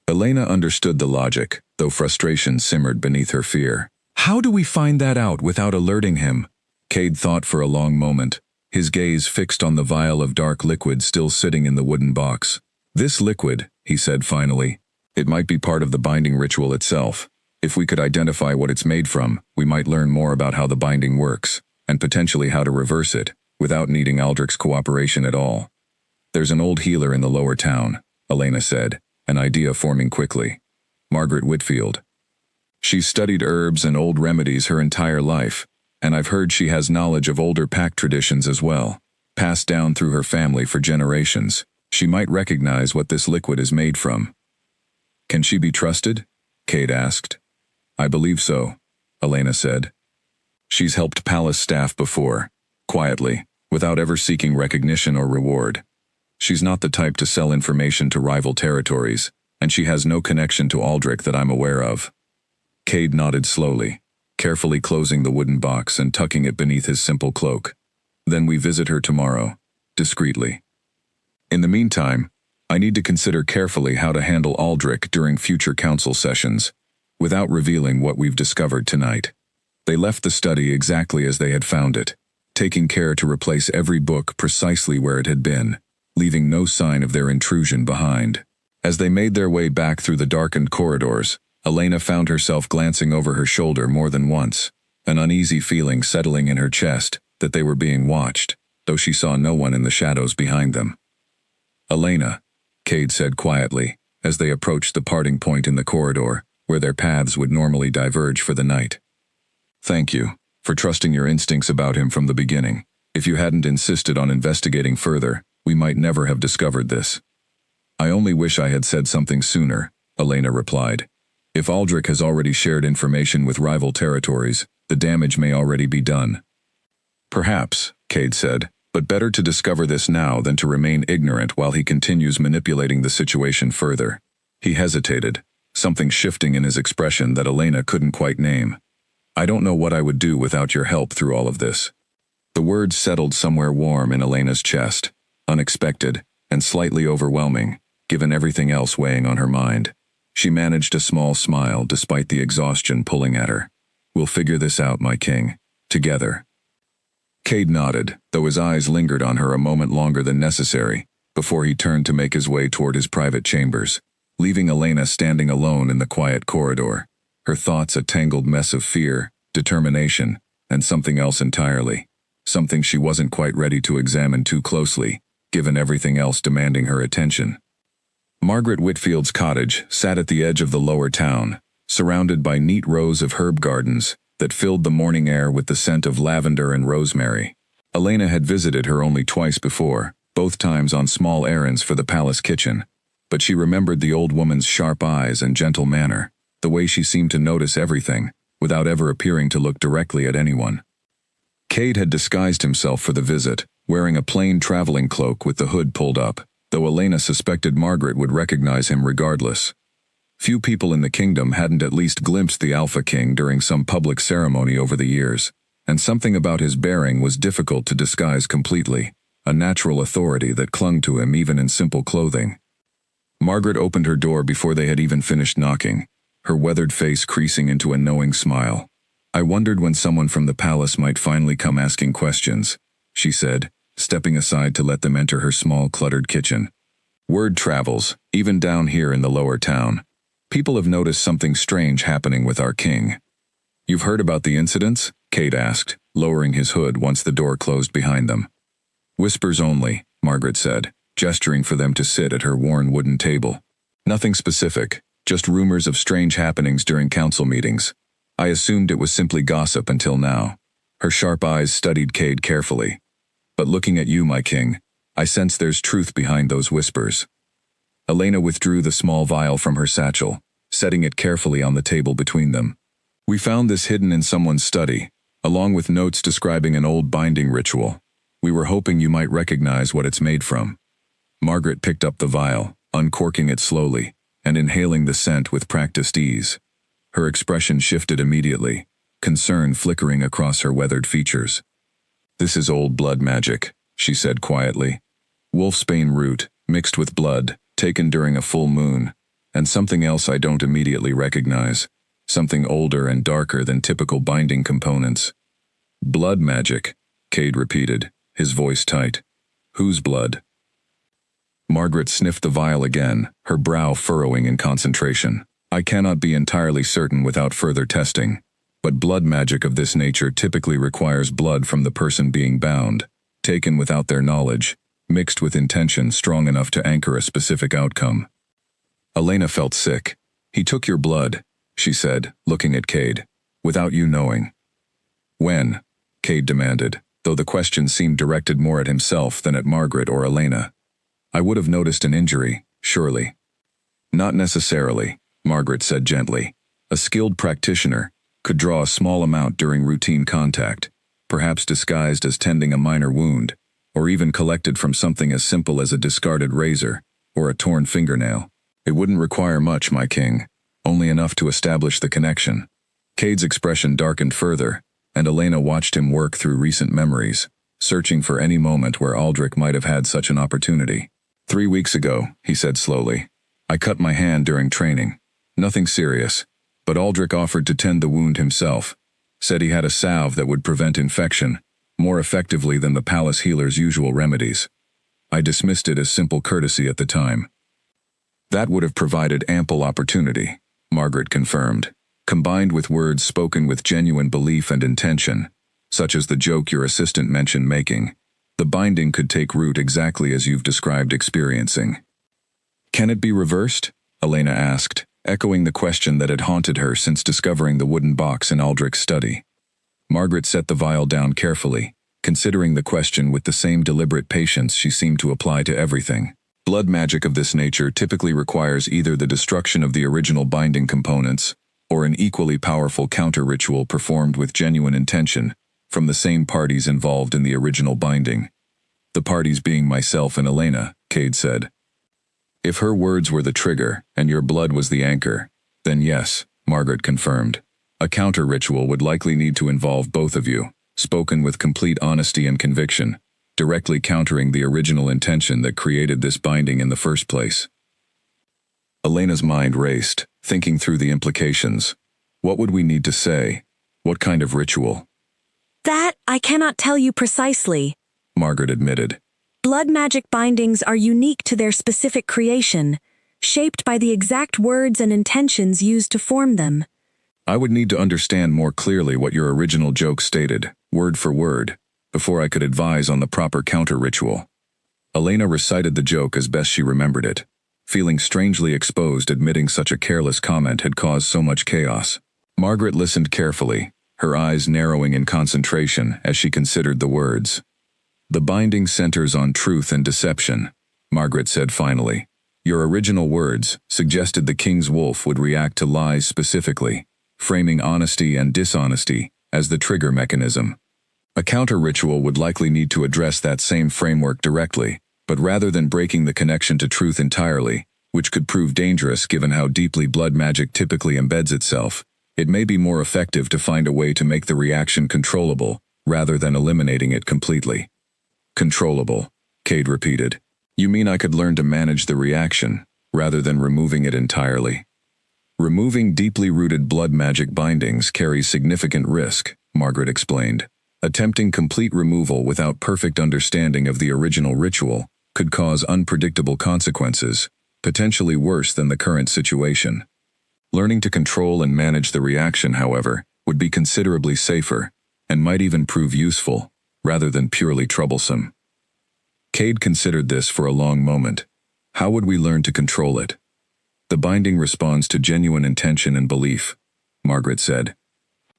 Elena understood the logic, though frustration simmered beneath her fear. "How do we find that out without alerting him?" Cade thought for a long moment, his gaze fixed on the vial of dark liquid still sitting in the wooden box. "This liquid," he said finally, "it might be part of the binding ritual itself. If we could identify what it's made from, we might learn more about how the binding works, and potentially how to reverse it, without needing Aldrich's cooperation at all." "There's an old healer in the lower town," Elena said, an idea forming quickly. "Margaret Whitfield. She's studied herbs and old remedies her entire life, and I've heard she has knowledge of older pack traditions as well, passed down through her family for generations. She might recognize what this liquid is made from." "Can she be trusted?" Cade asked. "I believe so," Elena said. "She's helped palace staff before, quietly, without ever seeking recognition or reward. She's not the type to sell information to rival territories, and she has no connection to Aldrich that I'm aware of." Cade nodded slowly, carefully closing the wooden box and tucking it beneath his simple cloak. "Then we visit her tomorrow, discreetly. In the meantime, I need to consider carefully how to handle Aldrich during future council sessions. without revealing what we've discovered tonight. They left the study exactly as they had found it, taking care to replace every book precisely where it had been, leaving no sign of their intrusion behind. As they made their way back through the darkened corridors, Elena found herself glancing over her shoulder more than once, an uneasy feeling settling in her chest that they were being watched, though she saw no one in the shadows behind them. "Elena," Cade said quietly, as they approached the parting point in the corridor, where their paths would normally diverge for the night. "Thank you for trusting your instincts about him from the beginning. If you hadn't insisted on investigating further, we might never have discovered this." "I only wish I had said something sooner," Elena replied. "If Aldrich has already shared information with rival territories, the damage may already be done." "Perhaps," Cade said, "but better to discover this now than to remain ignorant while he continues manipulating the situation further." He hesitated, something shifting in his expression that Elena couldn't quite name. "I don't know what I would do without your help through all of this." The words settled somewhere warm in Elena's chest, unexpected and slightly overwhelming, given everything else weighing on her mind. She managed a small smile despite the exhaustion pulling at her. "We'll figure this out, my king. Together." Cade nodded, though his eyes lingered on her a moment longer than necessary, before he turned to make his way toward his private chambers, leaving Elena standing alone in the quiet corridor, her thoughts a tangled mess of fear, determination, and something else entirely, something she wasn't quite ready to examine too closely, given everything else demanding her attention. Margaret Whitfield's cottage sat at the edge of the lower town, surrounded by neat rows of herb gardens that filled the morning air with the scent of lavender and rosemary. Elena had visited her only twice before, both times on small errands for the palace kitchen, but she remembered the old woman's sharp eyes and gentle manner, the way she seemed to notice everything, without ever appearing to look directly at anyone. Cade had disguised himself for the visit, wearing a plain traveling cloak with the hood pulled up, though Elena suspected Margaret would recognize him regardless. Few people in the kingdom hadn't at least glimpsed the Alpha King during some public ceremony over the years, and something about his bearing was difficult to disguise completely, a natural authority that clung to him even in simple clothing. Margaret opened her door before they had even finished knocking, her weathered face creasing into a knowing smile. "I wondered when someone from the palace might finally come asking questions," she said, stepping aside to let them enter her small, cluttered kitchen. "Word travels, even down here in the lower town. People have noticed something strange happening with our king." "You've heard about the incidents?" Cade asked, lowering his hood once the door closed behind them. "Whispers only," Margaret said, gesturing for them to sit at her worn wooden table. "Nothing specific, just rumors of strange happenings during council meetings. I assumed it was simply gossip until now." Her sharp eyes studied Cade carefully. "But looking at you, my king, I sense there's truth behind those whispers." Elena withdrew the small vial from her satchel, setting it carefully on the table between them. "We found this hidden in someone's study, along with notes describing an old binding ritual. We were hoping you might recognize what it's made from." Margaret picked up the vial, uncorking it slowly, and inhaling the scent with practiced ease. Her expression shifted immediately, concern flickering across her weathered features. "This is old blood magic," she said quietly. "Wolfsbane root, mixed with blood, taken during a full moon, and something else I don't immediately recognize, something older and darker than typical binding components." "Blood magic," Cade repeated, his voice tight. "Whose blood?" Margaret sniffed the vial again, her brow furrowing in concentration. "I cannot be entirely certain without further testing, but blood magic of this nature typically requires blood from the person being bound, taken without their knowledge, mixed with intention strong enough to anchor a specific outcome." Elena felt sick. "He took your blood," she said, looking at Cade, "without you knowing." "When?" Cade demanded, though the question seemed directed more at himself than at Margaret or Elena. "I would have noticed an injury, surely." "Not necessarily," Margaret said gently. "A skilled practitioner could draw a small amount during routine contact, perhaps disguised as tending a minor wound, or even collected from something as simple as a discarded razor or a torn fingernail. It wouldn't require much, my king, only enough to establish the connection." Cade's expression darkened further, and Elena watched him work through recent memories, searching for any moment where Aldrich might have had such an opportunity. "3 weeks ago," he said slowly, "I cut my hand during training. Nothing serious, but Aldrich offered to tend the wound himself, said he had a salve that would prevent infection, more effectively than the palace healer's usual remedies. I dismissed it as simple courtesy at the time. That would have provided ample opportunity, Margaret confirmed, combined with words spoken with genuine belief and intention, such as the joke your assistant mentioned making. The binding could take root exactly as you've described experiencing. Can it be reversed? Elena asked, echoing the question that had haunted her since discovering the wooden box in Aldrich's study. Margaret set the vial down carefully, considering the question with the same deliberate patience she seemed to apply to everything. Blood magic of this nature typically requires either the destruction of the original binding components, or an equally powerful counter-ritual performed with genuine intention from the same parties involved in the original binding. The parties being myself and Elena, Cade said. If her words were the trigger, and your blood was the anchor, then yes, Margaret confirmed. A counter-ritual would likely need to involve both of you, spoken with complete honesty and conviction, directly countering the original intention that created this binding in the first place. Elena's mind raced, thinking through the implications. What would we need to say? What kind of ritual? That I cannot tell you precisely, Margaret admitted. Blood magic bindings are unique to their specific creation, shaped by the exact words and intentions used to form them. I would need to understand more clearly what your original joke stated, word for word, before I could advise on the proper counter-ritual. Elena recited the joke as best she remembered it, feeling strangely exposed admitting such a careless comment had caused so much chaos. Margaret listened carefully, her eyes narrowing in concentration as she considered the words. The binding centers on truth and deception, Margaret said finally. Your original words suggested the king's wolf would react to lies specifically, framing honesty and dishonesty as the trigger mechanism. A counter-ritual would likely need to address that same framework directly, but rather than breaking the connection to truth entirely, which could prove dangerous given how deeply blood magic typically embeds itself, it may be more effective to find a way to make the reaction controllable, rather than eliminating it completely. Controllable, Cade repeated. You mean I could learn to manage the reaction, rather than removing it entirely? Removing deeply rooted blood magic bindings carries significant risk, Margaret explained. Attempting complete removal without perfect understanding of the original ritual could cause unpredictable consequences, potentially worse than the current situation. Learning to control and manage the reaction, however, would be considerably safer, and might even prove useful, rather than purely troublesome. Cade considered this for a long moment. How would we learn to control it? The binding responds to genuine intention and belief, Margaret said.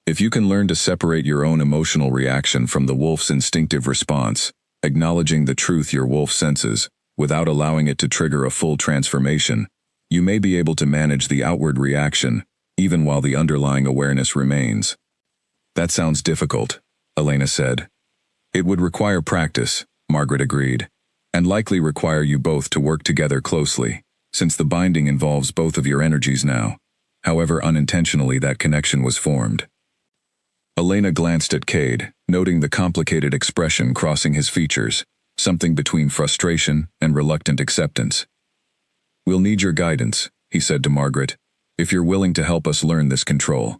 If you can learn to separate your own emotional reaction from the wolf's instinctive response, acknowledging the truth your wolf senses, without allowing it to trigger a full transformation, you may be able to manage the outward reaction, even while the underlying awareness remains. That sounds difficult, Elena said. It would require practice, Margaret agreed, and likely require you both to work together closely, since the binding involves both of your energies now. However unintentionally that connection was formed. Elena glanced at Cade, noting the complicated expression crossing his features, something between frustration and reluctant acceptance. We'll need your guidance, he said to Margaret, if you're willing to help us learn this control.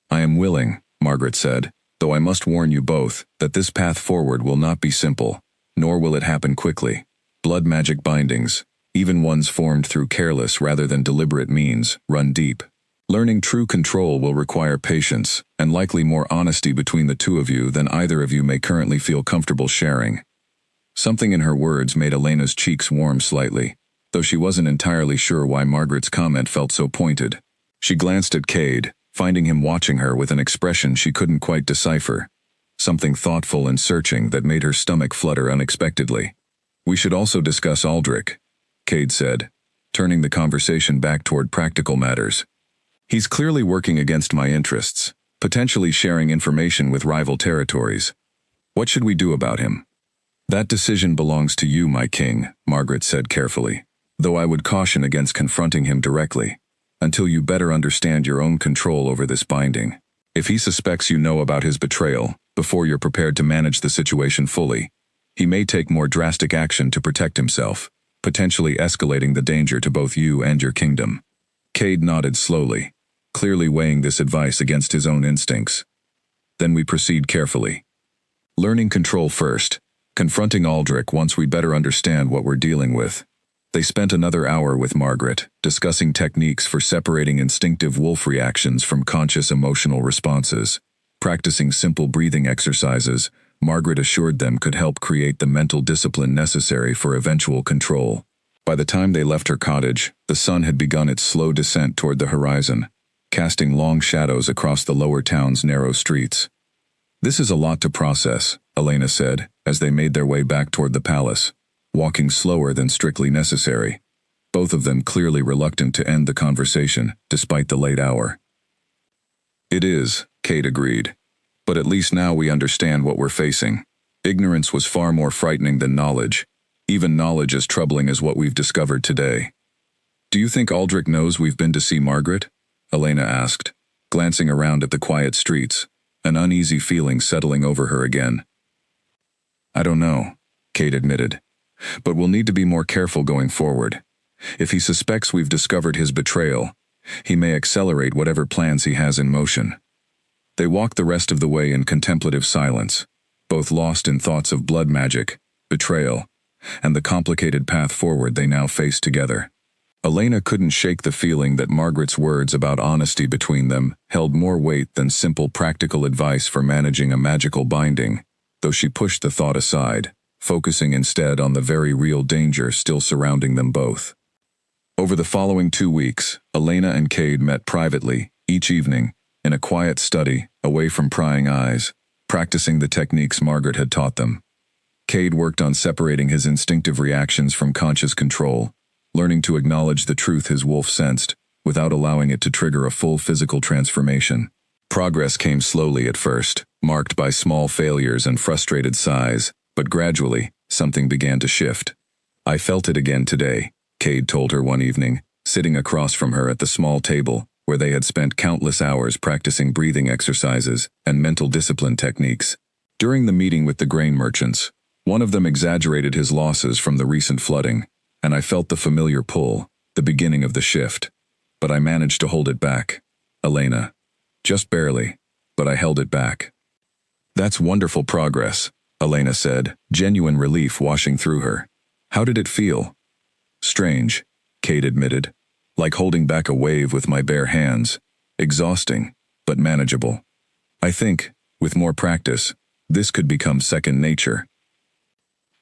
I am willing, Margaret said, though I must warn you both that this path forward will not be simple, nor will it happen quickly. Blood magic bindings, even ones formed through careless rather than deliberate means, run deep. Learning true control will require patience, and likely more honesty between the two of you than either of you may currently feel comfortable sharing. Something in her words made Elena's cheeks warm slightly, though she wasn't entirely sure why Margaret's comment felt so pointed. She glanced at Cade, finding him watching her with an expression she couldn't quite decipher, something thoughtful and searching that made her stomach flutter unexpectedly. We should also discuss Aldrich, Cade said, turning the conversation back toward practical matters. He's clearly working against my interests, potentially sharing information with rival territories. What should we do about him? That decision belongs to you, my king, Margaret said carefully, though I would caution against confronting him directly, until you better understand your own control over this binding. If he suspects you know about his betrayal, before you're prepared to manage the situation fully, he may take more drastic action to protect himself, potentially escalating the danger to both you and your kingdom. Cade nodded slowly, clearly weighing this advice against his own instincts. Then we proceed carefully. Learning control first, confronting Aldrich once we better understand what we're dealing with. They spent another hour with Margaret, discussing techniques for separating instinctive wolf reactions from conscious emotional responses. Practicing simple breathing exercises, Margaret assured them could help create the mental discipline necessary for eventual control. By the time they left her cottage, the sun had begun its slow descent toward the horizon, casting long shadows across the lower town's narrow streets. "This is a lot to process," Elena said, as they made their way back toward the palace, walking slower than strictly necessary, both of them clearly reluctant to end the conversation, despite the late hour. "It is," Kate agreed. "But at least now we understand what we're facing. Ignorance was far more frightening than knowledge, even knowledge as troubling as what we've discovered today." "Do you think Aldrich knows we've been to see Margaret?" Elena asked, glancing around at the quiet streets, an uneasy feeling settling over her again. "I don't know," Kate admitted. "But we'll need to be more careful going forward. If he suspects we've discovered his betrayal, he may accelerate whatever plans he has in motion." They walked the rest of the way in contemplative silence, both lost in thoughts of blood magic, betrayal, and the complicated path forward they now faced together. Elena couldn't shake the feeling that Margaret's words about honesty between them held more weight than simple practical advice for managing a magical binding, though she pushed the thought aside, focusing instead on the very real danger still surrounding them both. Over the following 2 weeks, Elena and Cade met privately, each evening, in a quiet study, away from prying eyes, practicing the techniques Margaret had taught them. Cade worked on separating his instinctive reactions from conscious control, learning to acknowledge the truth his wolf sensed, without allowing it to trigger a full physical transformation. Progress came slowly at first, marked by small failures and frustrated sighs, but gradually, something began to shift. "I felt it again today," Cade told her one evening, sitting across from her at the small table, where they had spent countless hours practicing breathing exercises and mental discipline techniques. During the meeting with the grain merchants, one of them exaggerated his losses from the recent flooding, and I felt the familiar pull, the beginning of the shift. But I managed to hold it back. Elena. Just barely, but I held it back. "That's wonderful progress," Elena said, genuine relief washing through her. "How did it feel?" "Strange," Cade admitted. "Like holding back a wave with my bare hands. Exhausting, but manageable. I think, with more practice, this could become second nature."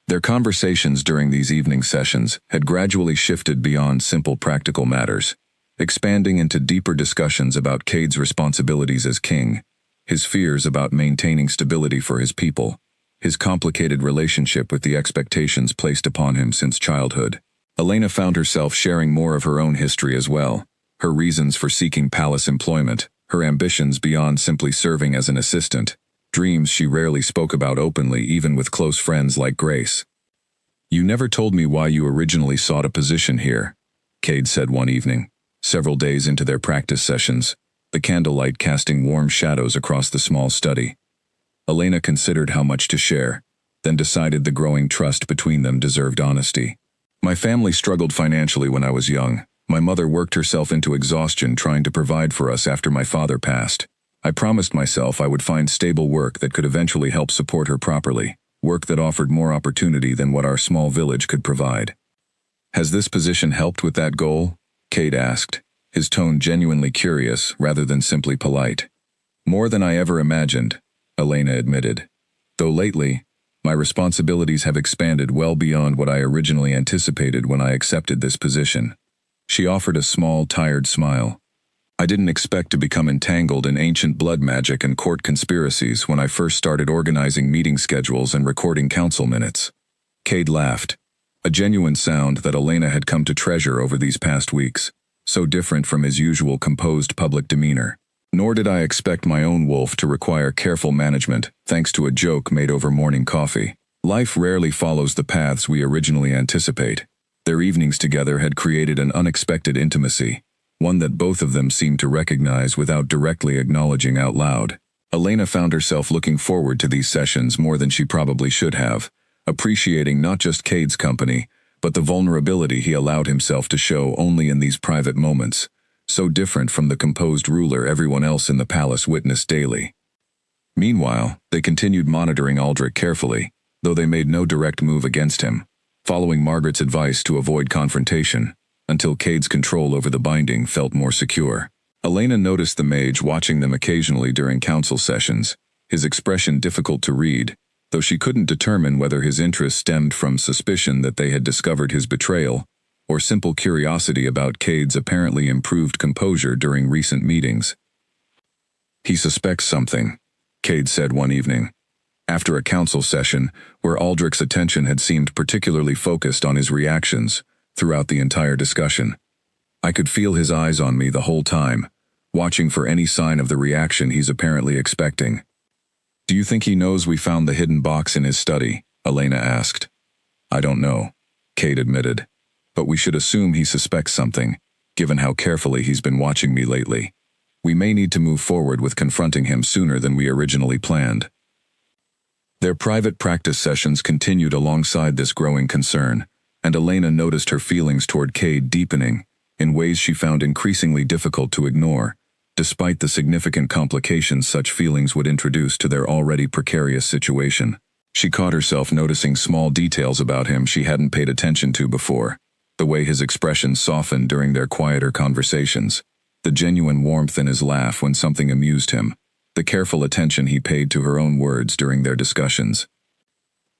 Their conversations during these evening sessions had gradually shifted beyond simple practical matters, expanding into deeper discussions about Cade's responsibilities as king, his fears about maintaining stability for his people, his complicated relationship with the expectations placed upon him since childhood. Elena found herself sharing more of her own history as well, her reasons for seeking palace employment, her ambitions beyond simply serving as an assistant, dreams she rarely spoke about openly even with close friends like Grace. "You never told me why you originally sought a position here," Cade said one evening, several days into their practice sessions, the candlelight casting warm shadows across the small study. Elena considered how much to share, then decided the growing trust between them deserved honesty. "My family struggled financially when I was young. My mother worked herself into exhaustion trying to provide for us after my father passed. I promised myself I would find stable work that could eventually help support her properly, work that offered more opportunity than what our small village could provide." "Has this position helped with that goal?" Cade asked, his tone genuinely curious rather than simply polite. "More than I ever imagined," Elena admitted. "Though lately, my responsibilities have expanded well beyond what I originally anticipated when I accepted this position." She offered a small, tired smile. "I didn't expect to become entangled in ancient blood magic and court conspiracies when I first started organizing meeting schedules and recording council minutes." Cade laughed, a genuine sound that Elena had come to treasure over these past weeks, so different from his usual composed public demeanor. "Nor did I expect my own wolf to require careful management, thanks to a joke made over morning coffee. Life rarely follows the paths we originally anticipate. Their evenings together had created an unexpected intimacy, one that both of them seemed to recognize without directly acknowledging out loud. Elena found herself looking forward to these sessions more than she probably should have, appreciating not just Cade's company, but the vulnerability he allowed himself to show only in these private moments, so different from the composed ruler everyone else in the palace witnessed daily. Meanwhile, they continued monitoring Aldrich carefully, though they made no direct move against him, following Margaret's advice to avoid confrontation, until Cade's control over the binding felt more secure. Elena noticed the mage watching them occasionally during council sessions, his expression difficult to read, though she couldn't determine whether his interest stemmed from suspicion that they had discovered his betrayal, or simple curiosity about Cade's apparently improved composure during recent meetings. "He suspects something," Cade said one evening, after a council session where Aldrich's attention had seemed particularly focused on his reactions throughout the entire discussion. "I could feel his eyes on me the whole time, watching for any sign of the reaction he's apparently expecting." "Do you think he knows we found the hidden box in his study?" Elena asked. "I don't know," Cade admitted, "but we should assume he suspects something, given how carefully he's been watching me lately. We may need to move forward with confronting him sooner than we originally planned." Their private practice sessions continued alongside this growing concern, and Elena noticed her feelings toward Cade deepening in ways she found increasingly difficult to ignore, despite the significant complications such feelings would introduce to their already precarious situation. She caught herself noticing small details about him she hadn't paid attention to before, the way his expression softened during their quieter conversations, the genuine warmth in his laugh when something amused him, the careful attention he paid to her own words during their discussions.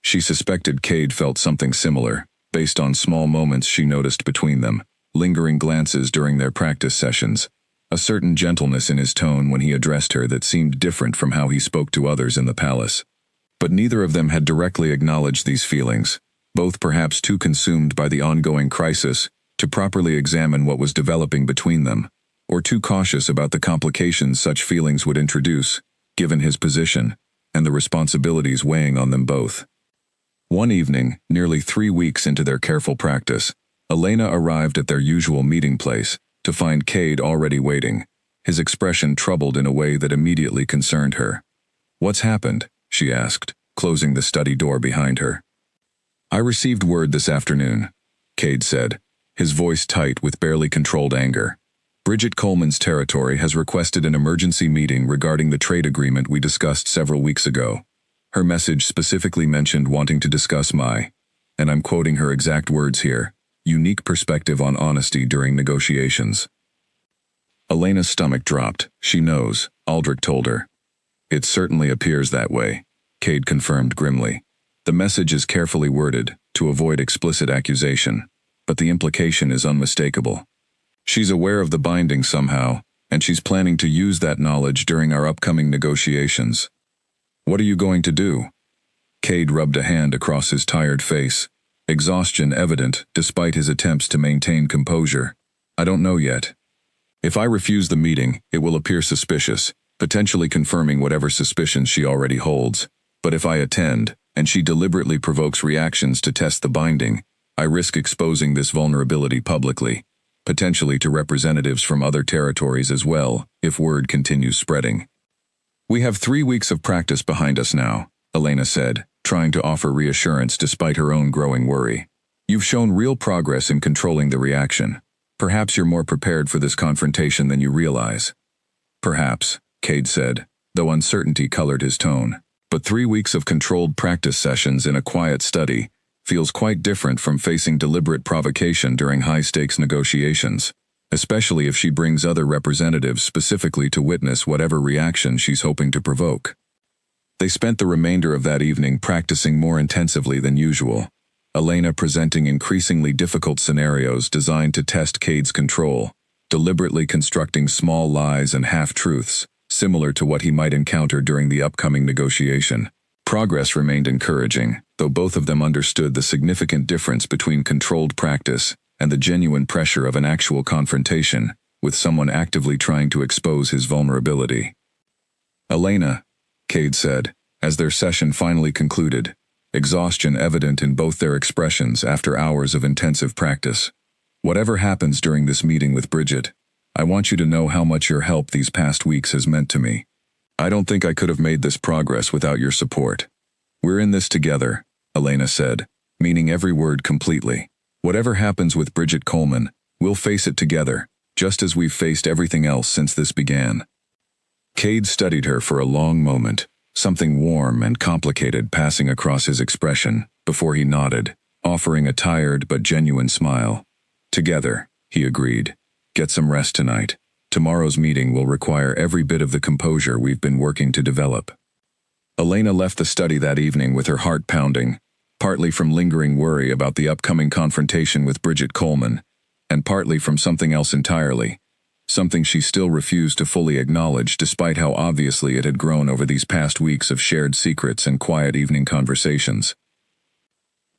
She suspected Cade felt something similar, based on small moments she noticed between them, lingering glances during their practice sessions, a certain gentleness in his tone when he addressed her that seemed different from how he spoke to others in the palace. But neither of them had directly acknowledged these feelings, both perhaps too consumed by the ongoing crisis to properly examine what was developing between them, or too cautious about the complications such feelings would introduce, given his position, and the responsibilities weighing on them both. One evening, nearly 3 weeks into their careful practice, Elena arrived at their usual meeting place to find Cade already waiting, his expression troubled in a way that immediately concerned her. "What's happened?" she asked, closing the study door behind her. "I received word this afternoon," Cade said, his voice tight with barely controlled anger. "Bridget Coleman's territory has requested an emergency meeting regarding the trade agreement we discussed several weeks ago. Her message specifically mentioned wanting to discuss my, and I'm quoting her exact words here, unique perspective on honesty during negotiations." Elena's stomach dropped. "She knows," Aldrich told her. "It certainly appears that way," Cade confirmed grimly. "The message is carefully worded to avoid explicit accusation, but the implication is unmistakable. She's aware of the binding somehow, and she's planning to use that knowledge during our upcoming negotiations." "What are you going to do?" Cade rubbed a hand across his tired face, exhaustion evident despite his attempts to maintain composure. "I don't know yet. If I refuse the meeting, it will appear suspicious, potentially confirming whatever suspicions she already holds. But if I attend, and she deliberately provokes reactions to test the binding, I risk exposing this vulnerability publicly, potentially to representatives from other territories as well, if word continues spreading." "We have 3 weeks of practice behind us now," Elena said, trying to offer reassurance despite her own growing worry. "You've shown real progress in controlling the reaction. Perhaps you're more prepared for this confrontation than you realize." "Perhaps," Cade said, though uncertainty colored his tone. "But 3 weeks of controlled practice sessions in a quiet study feels quite different from facing deliberate provocation during high-stakes negotiations, especially if she brings other representatives specifically to witness whatever reaction she's hoping to provoke." They spent the remainder of that evening practicing more intensively than usual, Elena presenting increasingly difficult scenarios designed to test Cade's control, deliberately constructing small lies and half-truths, similar to what he might encounter during the upcoming negotiation. Progress remained encouraging, though both of them understood the significant difference between controlled practice and the genuine pressure of an actual confrontation with someone actively trying to expose his vulnerability. "Elena," Cade said, as their session finally concluded, exhaustion evident in both their expressions after hours of intensive practice. "Whatever happens during this meeting with Bridget, I want you to know how much your help these past weeks has meant to me. I don't think I could have made this progress without your support. We're in this together," Elena said, meaning every word completely. "Whatever happens with Bridget Coleman, we'll face it together, just as we've faced everything else since this began. Cade studied her for a long moment, something warm and complicated passing across his expression, before he nodded, offering a tired but genuine smile. Together, he agreed. Get some rest tonight. Tomorrow's meeting will require every bit of the composure we've been working to develop. Elena left the study that evening with her heart pounding, partly from lingering worry about the upcoming confrontation with Bridget Coleman, and partly from something else entirely, something she still refused to fully acknowledge despite how obviously it had grown over these past weeks of shared secrets and quiet evening conversations.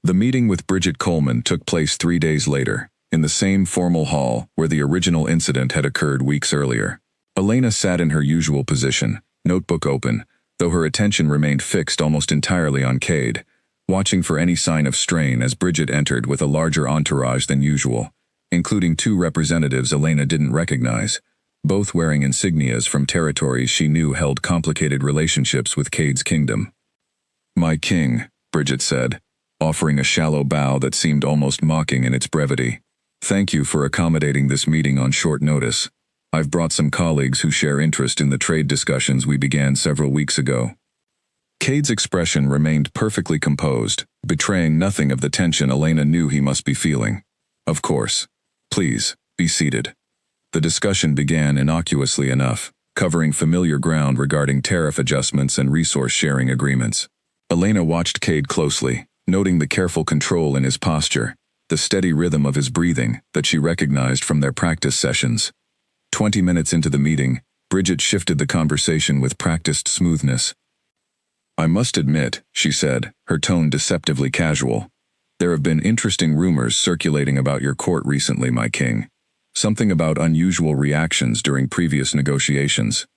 The meeting with Bridget Coleman took place 3 days later, in the same formal hall where the original incident had occurred weeks earlier. Elena sat in her usual position, notebook open, though her attention remained fixed almost entirely on Cade, watching for any sign of strain as Bridget entered with a larger entourage than usual, including 2 representatives Elena didn't recognize, both wearing insignias from territories she knew held complicated relationships with Cade's kingdom. "My king," Bridget said, offering a shallow bow that seemed almost mocking in its brevity. "Thank you for accommodating this meeting on short notice. I've brought some colleagues who share interest in the trade discussions we began several weeks ago." Cade's expression remained perfectly composed, betraying nothing of the tension Elena knew he must be feeling. "Of course. Please, be seated." The discussion began innocuously enough, covering familiar ground regarding tariff adjustments and resource-sharing agreements. Elena watched Cade closely, noting the careful control in his posture, the steady rhythm of his breathing that she recognized from their practice sessions. 20 minutes into the meeting, Bridget shifted the conversation with practiced smoothness. "I must admit," she said, her tone deceptively casual, "there have been interesting rumors circulating about your court recently, my king. Something about unusual reactions during previous negotiations."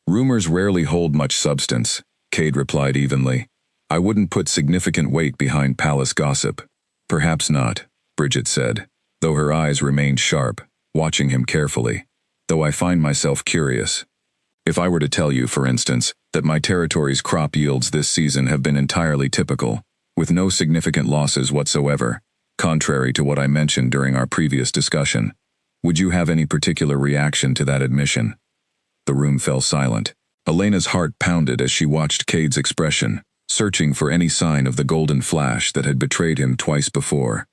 "Rumors rarely hold much substance," Cade replied evenly. "I wouldn't put significant weight behind palace gossip." "Perhaps not," Bridget said, though her eyes remained sharp, watching him carefully. "Though I find myself curious. If I were to tell you, for instance, that my territory's crop yields this season have been entirely typical, with no significant losses whatsoever, contrary to what I mentioned during our previous discussion, would you have any particular reaction to that admission?" The room fell silent. Elena's heart pounded as she watched Cade's expression, searching for any sign of the golden flash that had betrayed him twice before.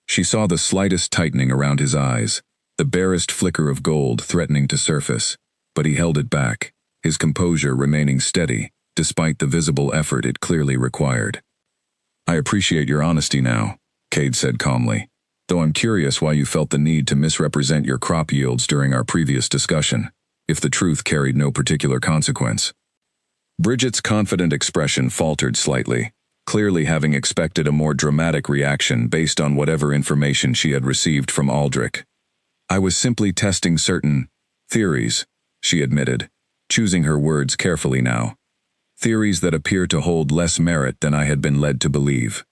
She saw the slightest tightening around his eyes, the barest flicker of gold threatening to surface, but he held it back, his composure remaining steady, despite the visible effort it clearly required. "I appreciate your honesty now," Cade said calmly, "though I'm curious why you felt the need to misrepresent your crop yields during our previous discussion, if the truth carried no particular consequence." Bridget's confident expression faltered slightly, clearly having expected a more dramatic reaction based on whatever information she had received from Aldrich. "I was simply testing certain theories," she admitted, choosing her words carefully now. "Theories that appear to hold less merit than I had been led to believe."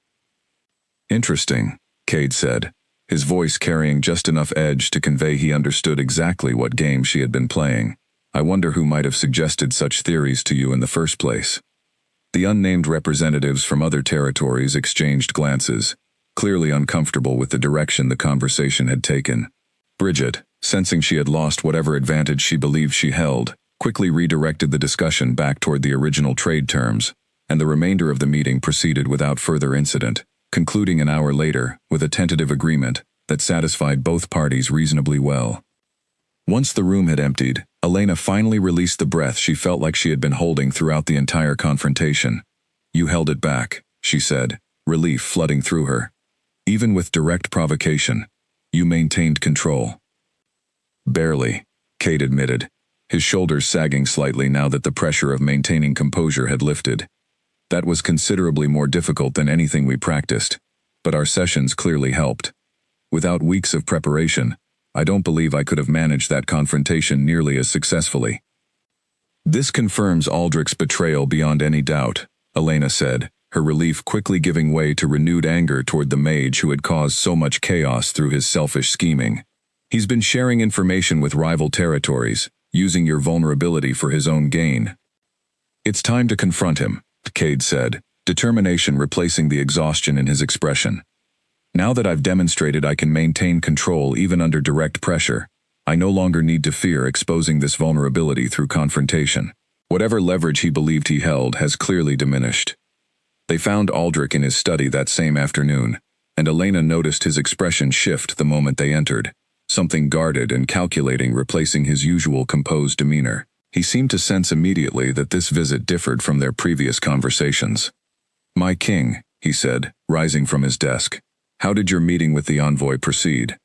"Interesting," Cade said, his voice carrying just enough edge to convey he understood exactly what game she had been playing. "I wonder who might have suggested such theories to you in the first place." The unnamed representatives from other territories exchanged glances, clearly uncomfortable with the direction the conversation had taken. Bridget, sensing she had lost whatever advantage she believed she held, quickly redirected the discussion back toward the original trade terms, and the remainder of the meeting proceeded without further incident, concluding an hour later with a tentative agreement that satisfied both parties reasonably well. Once the room had emptied, Elena finally released the breath she felt like she had been holding throughout the entire confrontation. "You held it back," she said, relief flooding through her. "Even with direct provocation, you maintained control." "Barely," Cade admitted, his shoulders sagging slightly now that the pressure of maintaining composure had lifted. "That was considerably more difficult than anything we practiced, but our sessions clearly helped. Without weeks of preparation, I don't believe I could have managed that confrontation nearly as successfully." "This confirms Aldrich's betrayal beyond any doubt," Elena said, her relief quickly giving way to renewed anger toward the mage who had caused so much chaos through his selfish scheming. "He's been sharing information with rival territories, using your vulnerability for his own gain." "It's time to confront him," Cade said, determination replacing the exhaustion in his expression. "Now that I've demonstrated I can maintain control even under direct pressure, I no longer need to fear exposing this vulnerability through confrontation. Whatever leverage he believed he held has clearly diminished. They found Aldrich in his study that same afternoon, and Elena noticed his expression shift the moment they entered, something guarded and calculating replacing his usual composed demeanor. He seemed to sense immediately that this visit differed from their previous conversations. "My king," he said, rising from his desk. "How did your meeting with the envoy proceed?"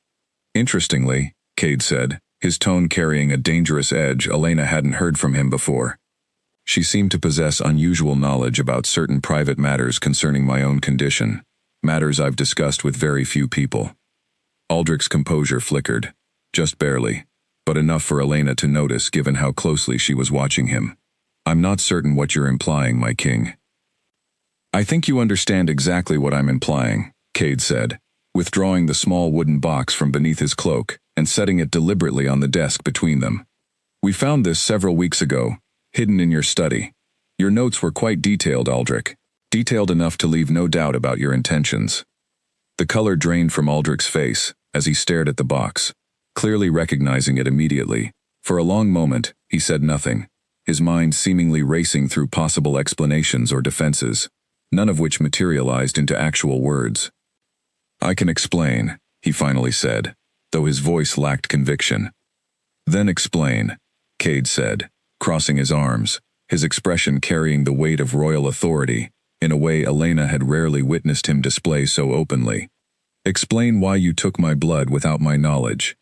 "Interestingly," Cade said, his tone carrying a dangerous edge Elena hadn't heard from him before. She seemed to possess unusual knowledge about certain private matters concerning my own condition, matters I've discussed with very few people. Aldrich's composure flickered, just barely, but enough for Elena to notice given how closely she was watching him. "I'm not certain what you're implying, my king." "I think you understand exactly what I'm implying," Cade said, withdrawing the small wooden box from beneath his cloak and setting it deliberately on the desk between them. "We found this several weeks ago, hidden in your study. Your notes were quite detailed, Aldrich. Detailed enough to leave no doubt about your intentions." The color drained from Aldrich's face as he stared at the box, clearly recognizing it immediately. For a long moment, he said nothing, his mind seemingly racing through possible explanations or defenses, none of which materialized into actual words. "I can explain," he finally said, though his voice lacked conviction. "Then explain," Cade said, crossing his arms, his expression carrying the weight of royal authority, in a way Elena had rarely witnessed him display so openly. "Explain why you took my blood without my knowledge.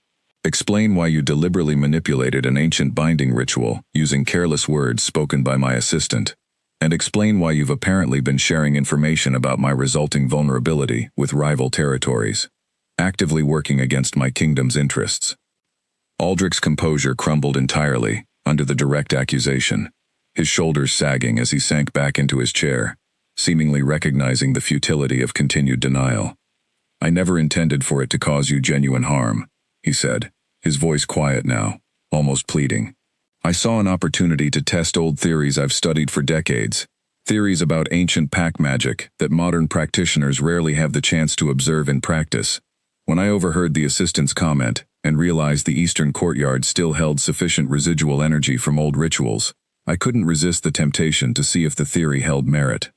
Explain why you deliberately manipulated an ancient binding ritual using careless words spoken by my assistant. And explain why you've apparently been sharing information about my resulting vulnerability with rival territories, actively working against my kingdom's interests." Aldrich's composure crumbled entirely under the direct accusation, his shoulders sagging as he sank back into his chair, seemingly recognizing the futility of continued denial. "I never intended for it to cause you genuine harm," he said, his voice quiet now, almost pleading. "I saw an opportunity to test old theories I've studied for decades, theories about ancient pack magic that modern practitioners rarely have the chance to observe in practice. When I overheard the assistant's comment and realized the eastern courtyard still held sufficient residual energy from old rituals, I couldn't resist the temptation to see if the theory held merit."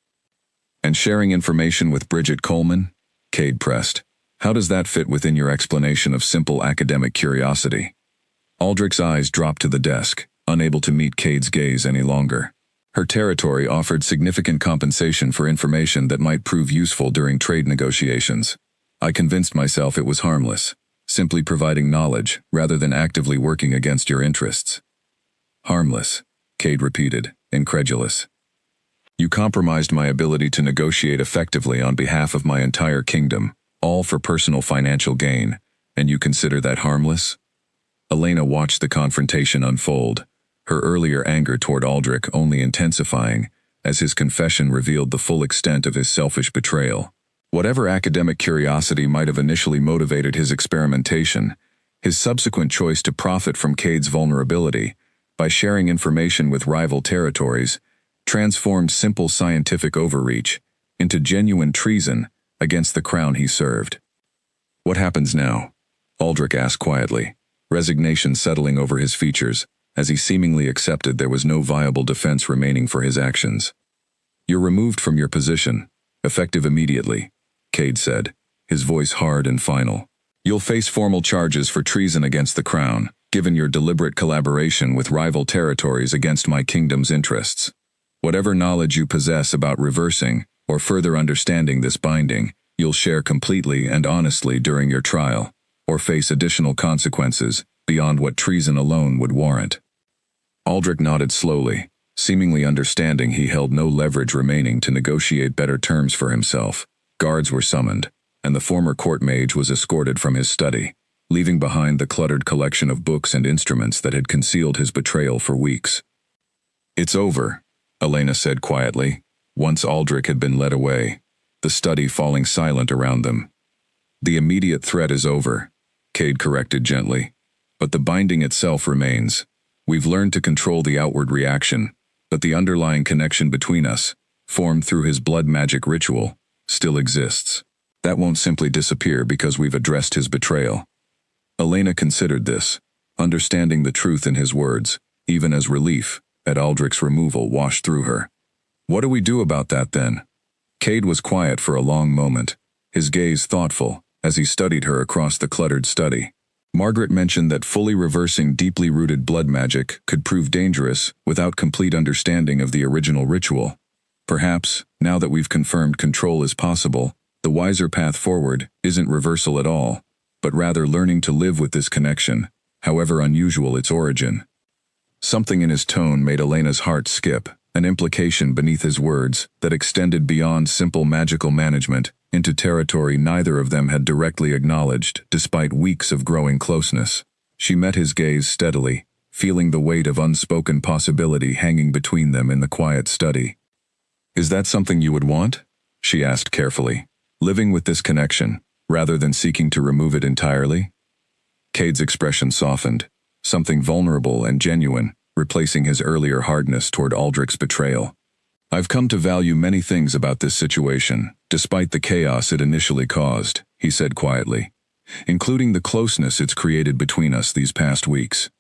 "And sharing information with Bridget Coleman?" Cade pressed. "How does that fit within your explanation of simple academic curiosity?" Aldrich's eyes dropped to the desk, unable to meet Cade's gaze any longer. Her territory offered significant compensation for information that might prove useful during trade negotiations. I convinced myself it was harmless, simply providing knowledge rather than actively working against your interests. "Harmless," Cade repeated, incredulous. "You compromised my ability to negotiate effectively on behalf of my entire kingdom, all for personal financial gain, and you consider that harmless?" Elena watched the confrontation unfold, her earlier anger toward Aldrich only intensifying as his confession revealed the full extent of his selfish betrayal. Whatever academic curiosity might have initially motivated his experimentation, his subsequent choice to profit from Cade's vulnerability by sharing information with rival territories transformed simple scientific overreach into genuine treason against the crown he served. "What happens now?" Aldrich asked quietly, resignation settling over his features as he seemingly accepted there was no viable defense remaining for his actions. "You're removed from your position, effective immediately," Cade said, his voice hard and final. "You'll face formal charges for treason against the crown, given your deliberate collaboration with rival territories against my kingdom's interests. Whatever knowledge you possess about reversing or further understanding this binding, you'll share completely and honestly during your trial, or face additional consequences beyond what treason alone would warrant." Aldrich nodded slowly, seemingly understanding he held no leverage remaining to negotiate better terms for himself. Guards were summoned, and the former court mage was escorted from his study, leaving behind the cluttered collection of books and instruments that had concealed his betrayal for weeks. "It's over," Elena said quietly, once Aldrich had been led away, the study falling silent around them. "The immediate threat is over," Cade corrected gently, "but the binding itself remains. We've learned to control the outward reaction, but the underlying connection between us, formed through his blood magic ritual, still exists. That won't simply disappear because we've addressed his betrayal." Elena considered this, understanding the truth in his words, even as relief at Aldrich's removal washed through her. What do we do about that then? Cade was quiet for a long moment, his gaze thoughtful, as he studied her across the cluttered study. Margaret mentioned that fully reversing deeply rooted blood magic could prove dangerous without complete understanding of the original ritual. Perhaps, now that we've confirmed control is possible, the wiser path forward isn't reversal at all, but rather learning to live with this connection, however unusual its origin. Something in his tone made Elena's heart skip, an implication beneath his words that extended beyond simple magical management into territory neither of them had directly acknowledged despite weeks of growing closeness. She met his gaze steadily, feeling the weight of unspoken possibility hanging between them in the quiet study. "Is that something you would want?" she asked carefully. "Living with this connection, rather than seeking to remove it entirely?" Cade's expression softened, something vulnerable and genuine, replacing his earlier hardness toward Aldrich's betrayal. "I've come to value many things about this situation, despite the chaos it initially caused," he said quietly, "including the closeness it's created between us these past weeks.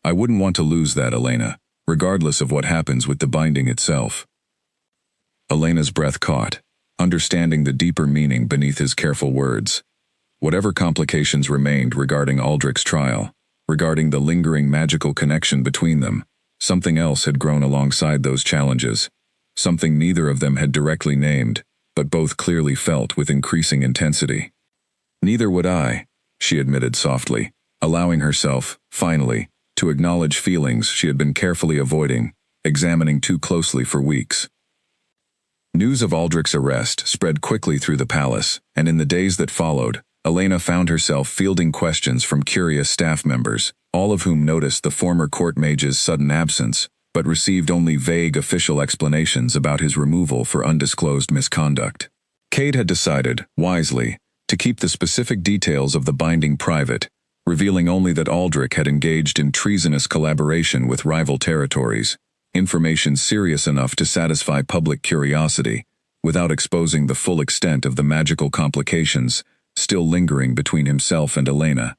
I wouldn't want to lose that, Elena, regardless of what happens with the binding itself." Elena's breath caught, understanding the deeper meaning beneath his careful words. Whatever complications remained regarding Aldrich's trial, regarding the lingering magical connection between them, something else had grown alongside those challenges, something neither of them had directly named, but both clearly felt with increasing intensity. "Neither would I," she admitted softly, allowing herself, finally, to acknowledge feelings she had been carefully avoiding, examining too closely for weeks. News of Aldrich's arrest spread quickly through the palace, and in the days that followed, Elena found herself fielding questions from curious staff members, all of whom noticed the former court mage's sudden absence, but received only vague official explanations about his removal for undisclosed misconduct. Cade had decided, wisely, to keep the specific details of the binding private, revealing only that Aldrich had engaged in treasonous collaboration with rival territories, information serious enough to satisfy public curiosity, without exposing the full extent of the magical complications still lingering between himself and Elena.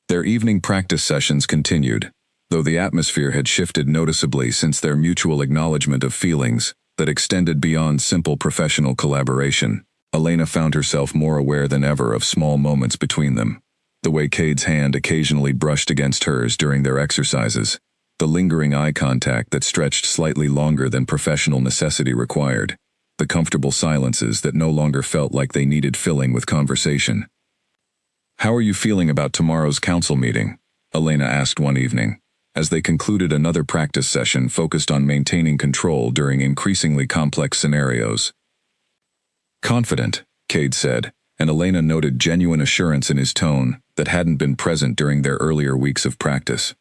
Their evening practice sessions continued, though the atmosphere had shifted noticeably since their mutual acknowledgement of feelings that extended beyond simple professional collaboration. Elena found herself more aware than ever of small moments between them. The way Cade's hand occasionally brushed against hers during their exercises, the lingering eye contact that stretched slightly longer than professional necessity required, the comfortable silences that no longer felt like they needed filling with conversation. "How are you feeling about tomorrow's council meeting?" Elena asked one evening, as they concluded another practice session focused on maintaining control during increasingly complex scenarios. "Confident," Cade said, and Elena noted genuine assurance in his tone that hadn't been present during their earlier weeks of practice.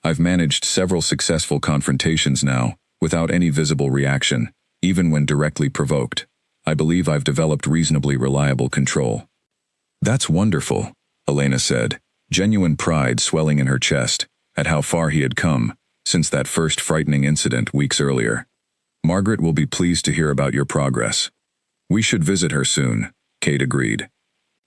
"I've managed several successful confrontations now, without any visible reaction, even when directly provoked. I believe I've developed reasonably reliable control." "That's wonderful," Elena said, genuine pride swelling in her chest at how far he had come since that first frightening incident weeks earlier. "Margaret will be pleased to hear about your progress." "We should visit her soon," Cade agreed.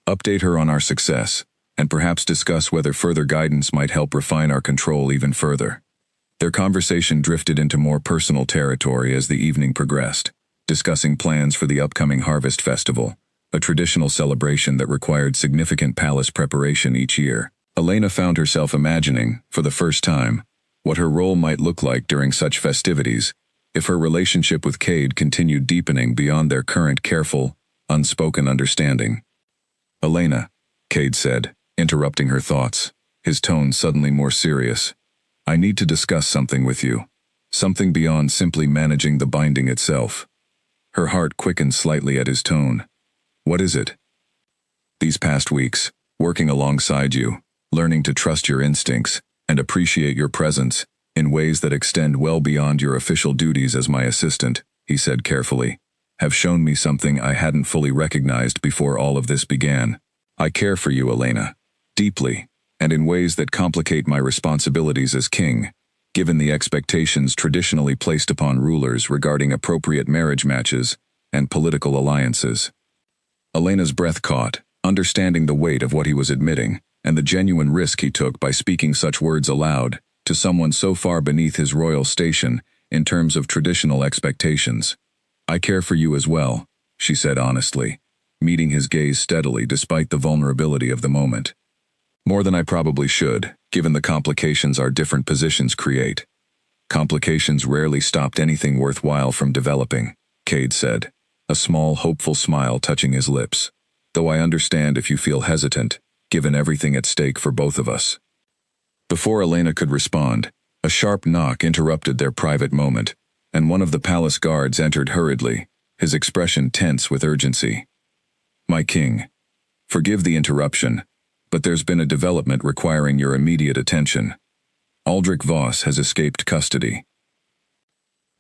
"Update her on our success, and perhaps discuss whether further guidance might help refine our control even further." Their conversation drifted into more personal territory as the evening progressed, discussing plans for the upcoming Harvest Festival, a traditional celebration that required significant palace preparation each year. Elena found herself imagining, for the first time, what her role might look like during such festivities, if her relationship with Cade continued deepening beyond their current careful, unspoken understanding. "Elena," Cade said, interrupting her thoughts, his tone suddenly more serious, "I need to discuss something with you. Something beyond simply managing the binding itself." Her heart quickened slightly at his tone. "What is it?" "These past weeks, working alongside you, learning to trust your instincts and appreciate your presence in ways that extend well beyond your official duties as my assistant," he said carefully, "have shown me something I hadn't fully recognized before all of this began. I care for you, Elena, deeply, and in ways that complicate my responsibilities as king, given the expectations traditionally placed upon rulers regarding appropriate marriage matches and political alliances." Elena's breath caught, understanding the weight of what he was admitting, and the genuine risk he took by speaking such words aloud to someone so far beneath his royal station in terms of traditional expectations. "I care for you as well," she said honestly, meeting his gaze steadily despite the vulnerability of the moment. "More than I probably should, given the complications our different positions create." "Complications rarely stopped anything worthwhile from developing," Cade said, a small, hopeful smile touching his lips. "Though I understand if you feel hesitant, given everything at stake for both of us." Before Elena could respond, a sharp knock interrupted their private moment, and one of the palace guards entered hurriedly, his expression tense with urgency. "My king, forgive the interruption, but there's been a development requiring your immediate attention. Aldrich Voss has escaped custody."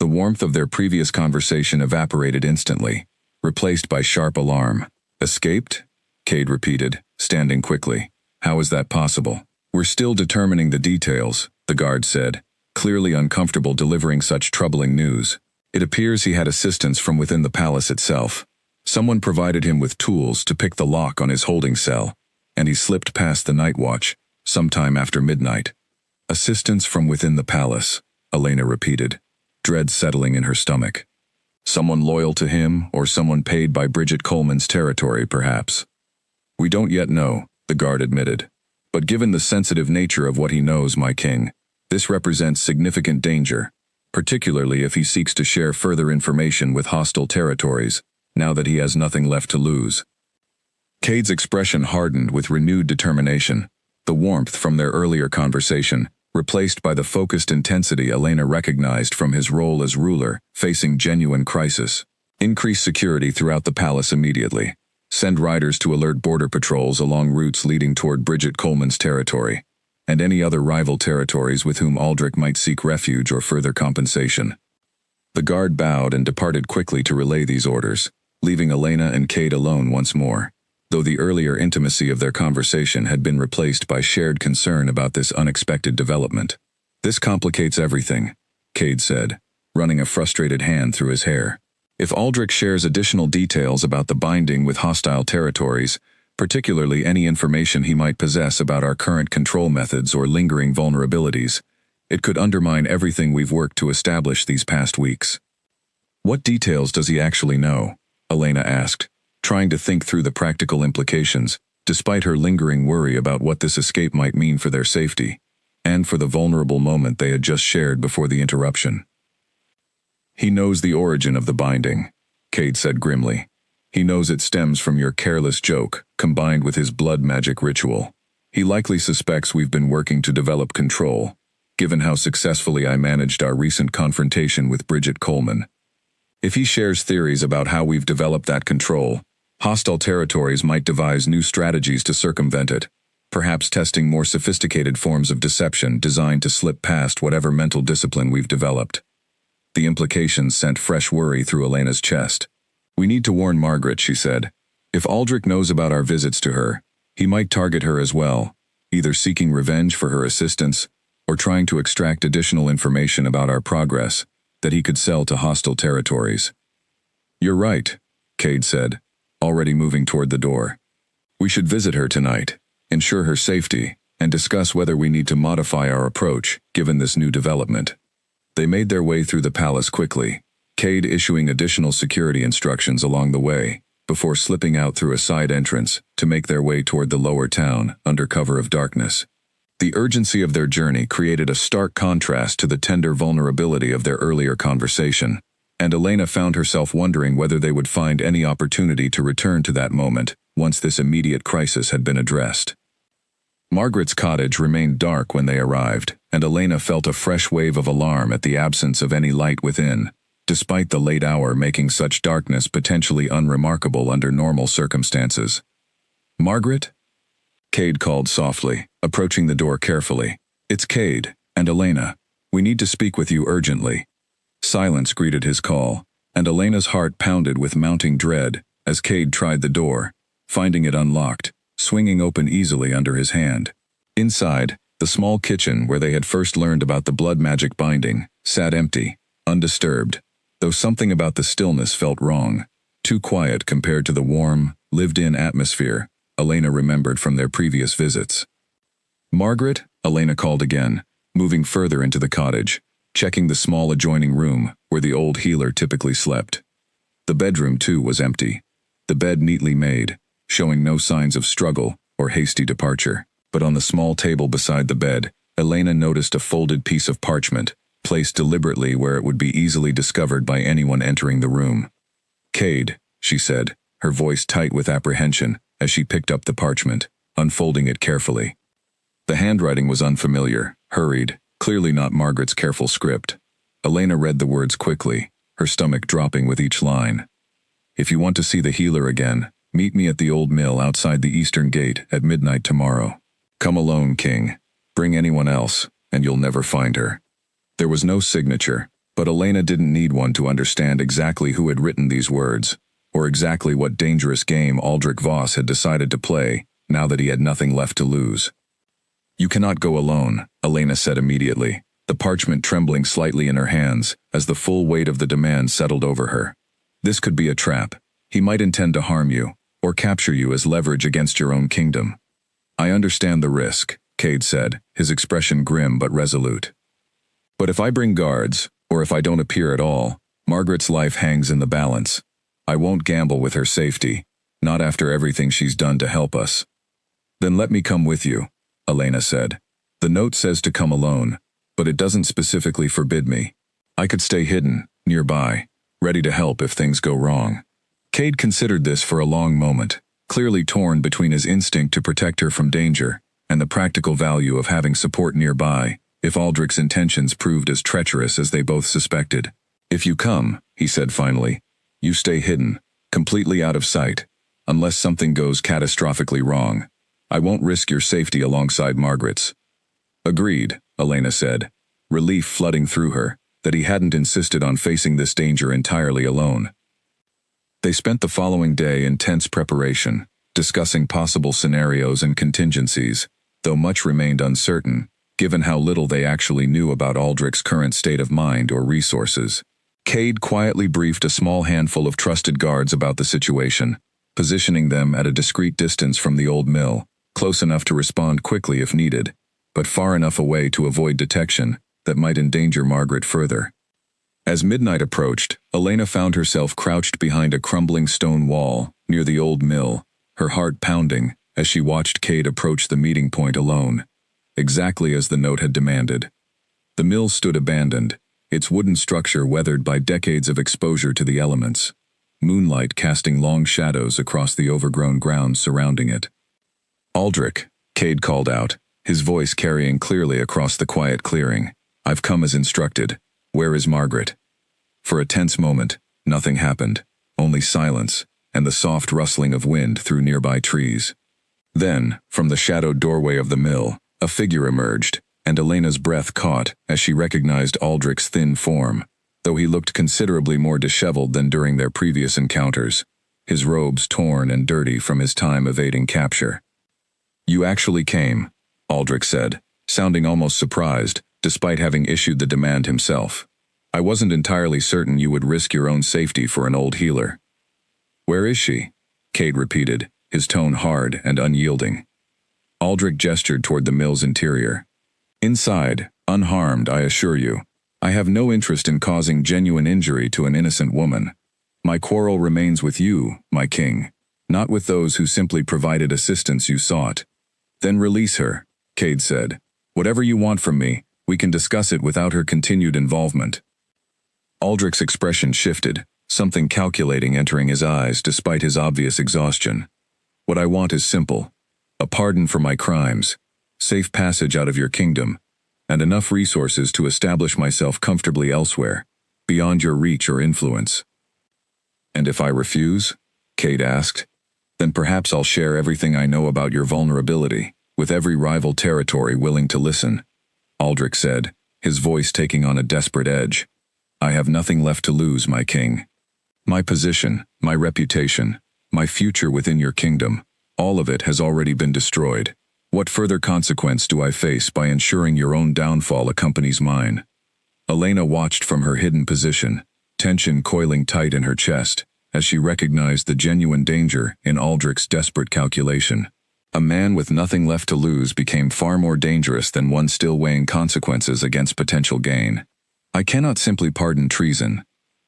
The warmth of their previous conversation evaporated instantly, replaced by sharp alarm. "Escaped?" Cade repeated, standing quickly. "How is that possible?" "We're still determining the details," the guard said, clearly uncomfortable delivering such troubling news. "It appears he had assistance from within the palace itself. Someone provided him with tools to pick the lock on his holding cell, and he slipped past the night watch, sometime after midnight." "Assistance from within the palace," Elena repeated, dread settling in her stomach. "Someone loyal to him, or someone paid by Bridget Coleman's territory, perhaps?" "We don't yet know," the guard admitted. "But given the sensitive nature of what he knows, my king, this represents significant danger, particularly if he seeks to share further information with hostile territories, now that he has nothing left to lose." Cade's expression hardened with renewed determination, the warmth from their earlier conversation, replaced by the focused intensity Elena recognized from his role as ruler, facing genuine crisis. "Increase security throughout the palace immediately. Send riders to alert border patrols along routes leading toward Bridget Coleman's territory, and any other rival territories with whom Aldrich might seek refuge or further compensation." The guard bowed and departed quickly to relay these orders, leaving Elena and Cade alone once more, though the earlier intimacy of their conversation had been replaced by shared concern about this unexpected development. "This complicates everything," Cade said, running a frustrated hand through his hair. "If Aldrich shares additional details about the binding with hostile territories, particularly any information he might possess about our current control methods or lingering vulnerabilities, it could undermine everything we've worked to establish these past weeks." "What details does he actually know?" Elena asked, trying to think through the practical implications, despite her lingering worry about what this escape might mean for their safety, and for the vulnerable moment they had just shared before the interruption. "He knows the origin of the binding," Cade said grimly. "He knows it stems from your careless joke, combined with his blood magic ritual. He likely suspects we've been working to develop control, given how successfully I managed our recent confrontation with Bridget Coleman. If he shares theories about how we've developed that control, hostile territories might devise new strategies to circumvent it, perhaps testing more sophisticated forms of deception designed to slip past whatever mental discipline we've developed." The implications sent fresh worry through Elena's chest. "We need to warn Margaret," she said. "If Aldrich knows about our visits to her, he might target her as well, either seeking revenge for her assistance or trying to extract additional information about our progress that he could sell to hostile territories." "You're right," Cade said, already moving toward the door. "We should visit her tonight, ensure her safety, and discuss whether we need to modify our approach given this new development." They made their way through the palace quickly, Cade issuing additional security instructions along the way, before slipping out through a side entrance to make their way toward the lower town under cover of darkness. The urgency of their journey created a stark contrast to the tender vulnerability of their earlier conversation, and Elena found herself wondering whether they would find any opportunity to return to that moment once this immediate crisis had been addressed. Margaret's cottage remained dark when they arrived, and Elena felt a fresh wave of alarm at the absence of any light within, despite the late hour making such darkness potentially unremarkable under normal circumstances. "Margaret?" Cade called softly, approaching the door carefully. "It's Cade and Elena. We need to speak with you urgently." Silence greeted his call, and Elena's heart pounded with mounting dread as Cade tried the door, finding it unlocked, swinging open easily under his hand. Inside, the small kitchen where they had first learned about the blood magic binding sat empty, undisturbed, though something about the stillness felt wrong, too quiet compared to the warm, lived-in atmosphere Elena remembered from their previous visits. Margaret, Elena called again, moving further into the cottage, checking the small adjoining room where the old healer typically slept. The bedroom, too, was empty. The bed neatly made, showing no signs of struggle or hasty departure. But on the small table beside the bed, Elena noticed a folded piece of parchment, placed deliberately where it would be easily discovered by anyone entering the room. "Cade," she said, her voice tight with apprehension as she picked up the parchment, unfolding it carefully. The handwriting was unfamiliar, hurried, clearly not Margaret's careful script. Elena read the words quickly, her stomach dropping with each line. "If you want to see the healer again, meet me at the old mill outside the eastern gate at midnight tomorrow. Come alone, King. Bring anyone else, and you'll never find her." There was no signature, but Elena didn't need one to understand exactly who had written these words, or exactly what dangerous game Aldrich Voss had decided to play, now that he had nothing left to lose. "You cannot go alone," Elena said immediately, the parchment trembling slightly in her hands as the full weight of the demand settled over her. "This could be a trap. He might intend to harm you, or capture you as leverage against your own kingdom." "I understand the risk," Cade said, his expression grim but resolute. "But if I bring guards, or if I don't appear at all, Margaret's life hangs in the balance. I won't gamble with her safety, not after everything she's done to help us." "Then let me come with you," Elena said. "The note says to come alone, but it doesn't specifically forbid me. I could stay hidden, nearby, ready to help if things go wrong." Cade considered this for a long moment, clearly torn between his instinct to protect her from danger and the practical value of having support nearby, if Aldrich's intentions proved as treacherous as they both suspected. "If you come," he said finally, "you stay hidden, completely out of sight, unless something goes catastrophically wrong. I won't risk your safety alongside Margaret's." "Agreed," Elena said, relief flooding through her that he hadn't insisted on facing this danger entirely alone. They spent the following day in tense preparation, discussing possible scenarios and contingencies, though much remained uncertain, given how little they actually knew about Aldrich's current state of mind or resources. Cade quietly briefed a small handful of trusted guards about the situation, positioning them at a discreet distance from the old mill, close enough to respond quickly if needed, but far enough away to avoid detection that might endanger Margaret further. As midnight approached, Elena found herself crouched behind a crumbling stone wall near the old mill, her heart pounding as she watched Cade approach the meeting point alone, exactly as the note had demanded. The mill stood abandoned, its wooden structure weathered by decades of exposure to the elements, moonlight casting long shadows across the overgrown grounds surrounding it. "Aldrich," Cade called out, his voice carrying clearly across the quiet clearing. "I've come as instructed. Where is Margaret?" For a tense moment, nothing happened, only silence and the soft rustling of wind through nearby trees. Then, from the shadowed doorway of the mill, a figure emerged, and Elena's breath caught as she recognized Aldrich's thin form, though he looked considerably more disheveled than during their previous encounters, his robes torn and dirty from his time evading capture. "You actually came," Aldrich said, sounding almost surprised, despite having issued the demand himself. "I wasn't entirely certain you would risk your own safety for an old healer." "Where is she?" Cade repeated, his tone hard and unyielding. Aldrich gestured toward the mill's interior. "Inside, unharmed, I assure you. I have no interest in causing genuine injury to an innocent woman. My quarrel remains with you, my king, not with those who simply provided assistance you sought." "Then release her," Cade said. "Whatever you want from me, we can discuss it without her continued involvement." Aldrich's expression shifted, something calculating entering his eyes despite his obvious exhaustion. "What I want is simple. A pardon for my crimes, safe passage out of your kingdom, and enough resources to establish myself comfortably elsewhere, beyond your reach or influence." "And if I refuse?" Cade asked. "Then perhaps I'll share everything I know about your vulnerability, with every rival territory willing to listen," Aldrich said, his voice taking on a desperate edge. "I have nothing left to lose, my king. My position, my reputation, my future within your kingdom, all of it has already been destroyed. What further consequence do I face by ensuring your own downfall accompanies mine?" Elena watched from her hidden position, tension coiling tight in her chest, as she recognized the genuine danger in Aldrich's desperate calculation. A man with nothing left to lose became far more dangerous than one still weighing consequences against potential gain. I cannot simply pardon treason,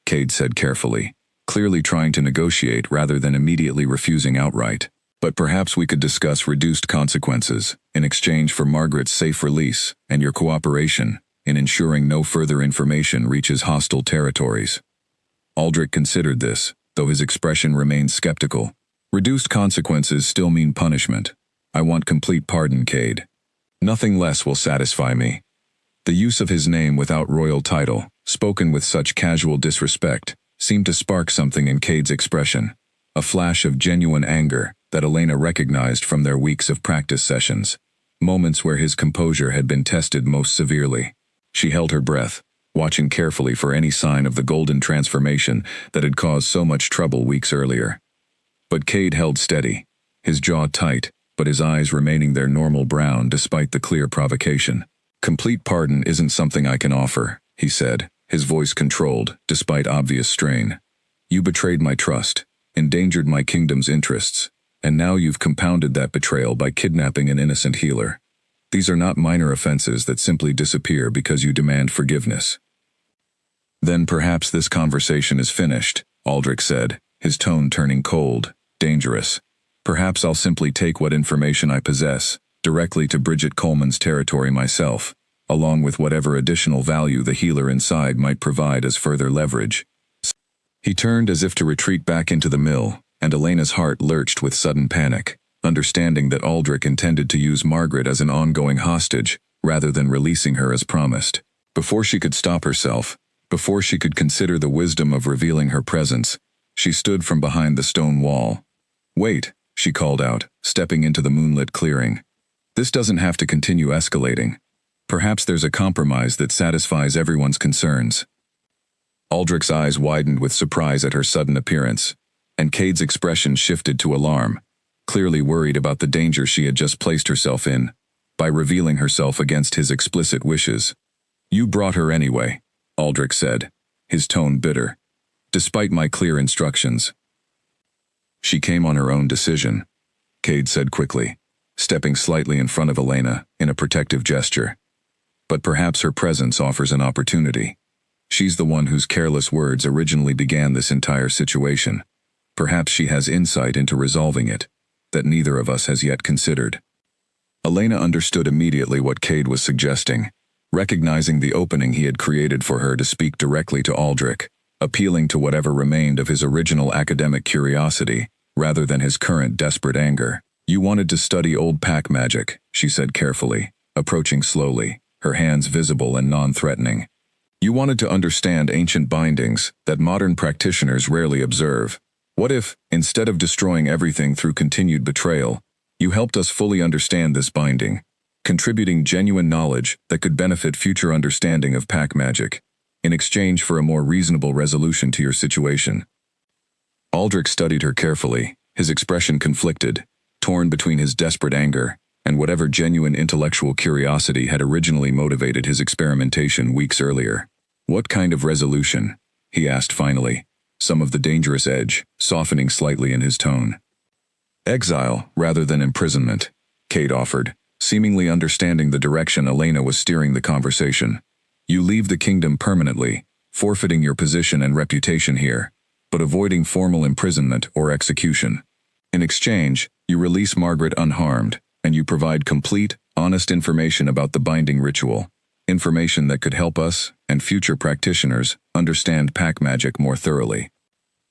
Cade said carefully, clearly trying to negotiate rather than immediately refusing outright. But perhaps we could discuss reduced consequences in exchange for Margaret's safe release and your cooperation in ensuring no further information reaches hostile territories. Aldrich considered this, though his expression remained skeptical. Reduced consequences still mean punishment. I want complete pardon, Cade. Nothing less will satisfy me. The use of his name without royal title, spoken with such casual disrespect, seemed to spark something in Cade's expression, a flash of genuine anger that Elena recognized from their weeks of practice sessions, moments where his composure had been tested most severely. She held her breath, watching carefully for any sign of the golden transformation that had caused so much trouble weeks earlier. But Cade held steady, his jaw tight, but his eyes remaining their normal brown despite the clear provocation. Complete pardon isn't something I can offer, he said, his voice controlled, despite obvious strain. You betrayed my trust, endangered my kingdom's interests, and now you've compounded that betrayal by kidnapping an innocent healer. These are not minor offenses that simply disappear because you demand forgiveness. Then perhaps this conversation is finished, Aldrich said, his tone turning cold, dangerous. Perhaps I'll simply take what information I possess, directly to Bridget Coleman's territory myself, along with whatever additional value the healer inside might provide as further leverage. He turned as if to retreat back into the mill, and Elena's heart lurched with sudden panic, understanding that Aldrich intended to use Margaret as an ongoing hostage, rather than releasing her as promised. Before she could stop herself, before she could consider the wisdom of revealing her presence, she stood from behind the stone wall. Wait, she called out, stepping into the moonlit clearing. This doesn't have to continue escalating. Perhaps there's a compromise that satisfies everyone's concerns. Aldrich's eyes widened with surprise at her sudden appearance, and Cade's expression shifted to alarm, clearly worried about the danger she had just placed herself in, by revealing herself against his explicit wishes. You brought her anyway, Aldrich said, his tone bitter. Despite my clear instructions. She came on her own decision, Cade said quickly, stepping slightly in front of Elena in a protective gesture. But perhaps her presence offers an opportunity. She's the one whose careless words originally began this entire situation. Perhaps she has insight into resolving it, that neither of us has yet considered. Elena understood immediately what Cade was suggesting, recognizing the opening he had created for her to speak directly to Aldrich, appealing to whatever remained of his original academic curiosity, rather than his current desperate anger. You wanted to study old pack magic, she said carefully, approaching slowly, her hands visible and non-threatening. You wanted to understand ancient bindings that modern practitioners rarely observe. What if, instead of destroying everything through continued betrayal, you helped us fully understand this binding, contributing genuine knowledge that could benefit future understanding of pack magic, in exchange for a more reasonable resolution to your situation? Aldrich studied her carefully, his expression conflicted, torn between his desperate anger and whatever genuine intellectual curiosity had originally motivated his experimentation weeks earlier. What kind of resolution? He asked finally, some of the dangerous edge softening slightly in his tone. Exile rather than imprisonment, Cade offered, seemingly understanding the direction Elena was steering the conversation. You leave the kingdom permanently, forfeiting your position and reputation here, but avoiding formal imprisonment or execution. In exchange, you release Margaret unharmed, and you provide complete, honest information about the binding ritual, information that could help us and future practitioners understand pack magic more thoroughly.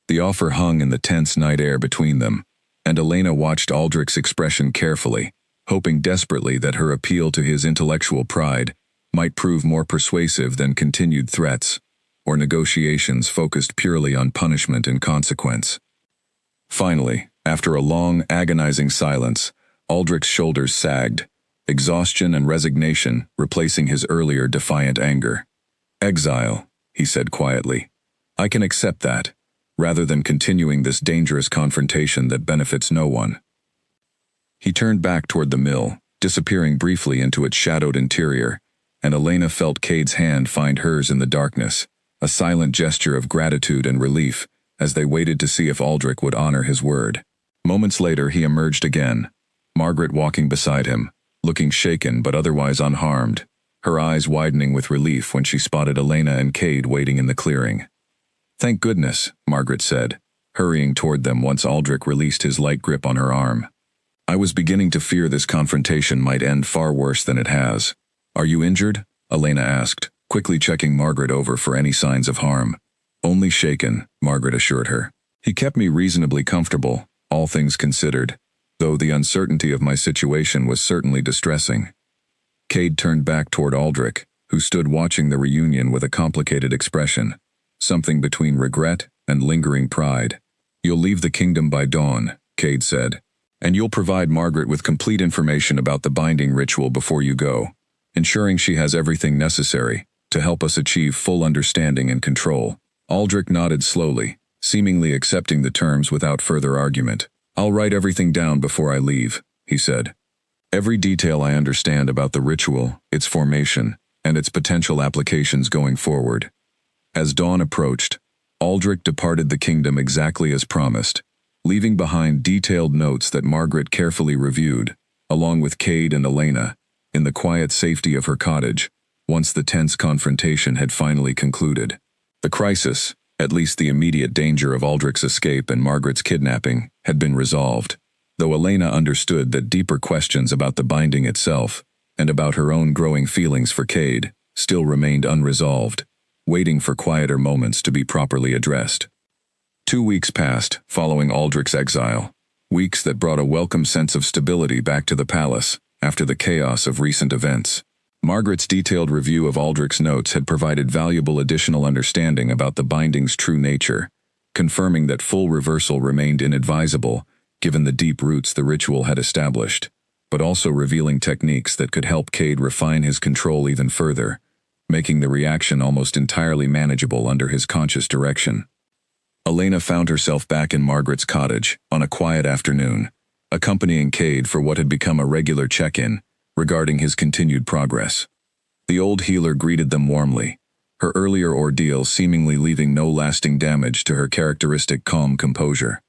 The offer hung in the tense night air between them, and Elena watched Aldrich's expression carefully, hoping desperately that her appeal to his intellectual pride might prove more persuasive than continued threats or negotiations focused purely on punishment and consequence. Finally, after a long, agonizing silence, Aldrich's shoulders sagged, exhaustion and resignation replacing his earlier defiant anger. Exile, he said quietly. I can accept that, rather than continuing this dangerous confrontation that benefits no one. He turned back toward the mill, disappearing briefly into its shadowed interior, and Elena felt Cade's hand find hers in the darkness, a silent gesture of gratitude and relief as they waited to see if Aldrich would honor his word. Moments later he emerged again, Margaret walking beside him, looking shaken but otherwise unharmed, her eyes widening with relief when she spotted Elena and Cade waiting in the clearing. "Thank goodness," Margaret said, hurrying toward them once Aldrich released his light grip on her arm. "I was beginning to fear this confrontation might end far worse than it has." "Are you injured?" Elena asked, quickly checking Margaret over for any signs of harm. "Only shaken," Margaret assured her. "He kept me reasonably comfortable, all things considered, though the uncertainty of my situation was certainly distressing." Cade turned back toward Aldrich, who stood watching the reunion with a complicated expression, something between regret and lingering pride. "You'll leave the kingdom by dawn," Cade said, "and you'll provide Margaret with complete information about the binding ritual before you go, ensuring she has everything necessary to help us achieve full understanding and control." Aldrich nodded slowly, seemingly accepting the terms without further argument. "I'll write everything down before I leave," he said. "Every detail I understand about the ritual, its formation, and its potential applications going forward." As dawn approached, Aldrich departed the kingdom exactly as promised, leaving behind detailed notes that Margaret carefully reviewed, along with Cade and Elena, in the quiet safety of her cottage, once the tense confrontation had finally concluded. The crisis, at least the immediate danger of Aldrich's escape and Margaret's kidnapping, had been resolved, though Elena understood that deeper questions about the binding itself, and about her own growing feelings for Cade, still remained unresolved, waiting for quieter moments to be properly addressed. 2 weeks passed following Aldrich's exile, weeks that brought a welcome sense of stability back to the palace after the chaos of recent events. Margaret's detailed review of Aldrich's notes had provided valuable additional understanding about the binding's true nature, confirming that full reversal remained inadvisable given the deep roots the ritual had established, but also revealing techniques that could help Cade refine his control even further, making the reaction almost entirely manageable under his conscious direction. Elena found herself back in Margaret's cottage on a quiet afternoon, accompanying Cade for what had become a regular check-in regarding his continued progress. The old healer greeted them warmly, her earlier ordeal seemingly leaving no lasting damage to her characteristic calm composure.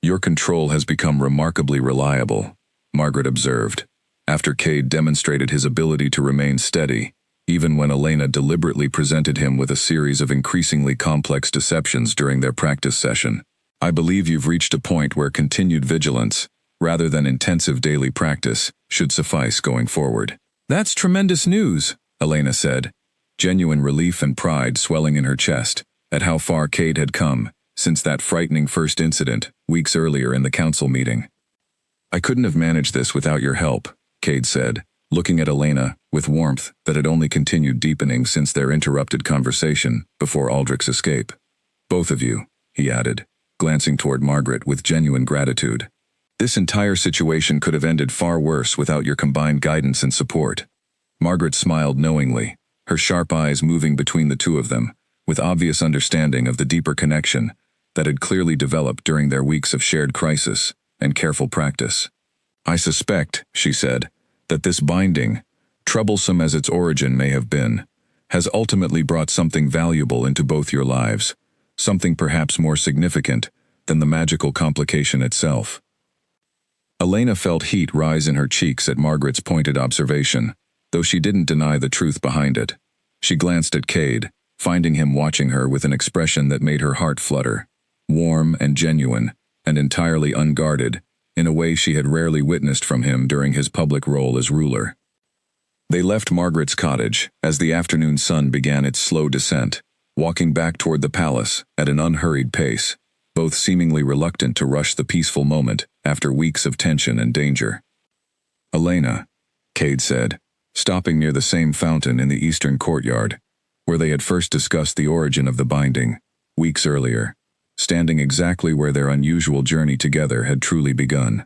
"Your control has become remarkably reliable," Margaret observed, after Cade demonstrated his ability to remain steady, even when Elena deliberately presented him with a series of increasingly complex deceptions during their practice session. "I believe you've reached a point where continued vigilance, rather than intensive daily practice, should suffice going forward." "That's tremendous news," Elena said, genuine relief and pride swelling in her chest at how far Cade had come since that frightening first incident weeks earlier in the council meeting. "I couldn't have managed this without your help," Cade said, looking at Elena with warmth that had only continued deepening since their interrupted conversation before Aldrich's escape. "Both of you," he added, glancing toward Margaret with genuine gratitude. "This entire situation could have ended far worse without your combined guidance and support." Margaret smiled knowingly, her sharp eyes moving between the two of them, with obvious understanding of the deeper connection that had clearly developed during their weeks of shared crisis and careful practice. "I suspect," she said, "that this binding, troublesome as its origin may have been, has ultimately brought something valuable into both your lives, something perhaps more significant than the magical complication itself." Elena felt heat rise in her cheeks at Margaret's pointed observation, though she didn't deny the truth behind it. She glanced at Cade, finding him watching her with an expression that made her heart flutter, warm and genuine, and entirely unguarded, in a way she had rarely witnessed from him during his public role as ruler. They left Margaret's cottage as the afternoon sun began its slow descent, walking back toward the palace at an unhurried pace, both seemingly reluctant to rush the peaceful moment after weeks of tension and danger. "Elena," Cade said, stopping near the same fountain in the eastern courtyard, where they had first discussed the origin of the binding, weeks earlier, standing exactly where their unusual journey together had truly begun.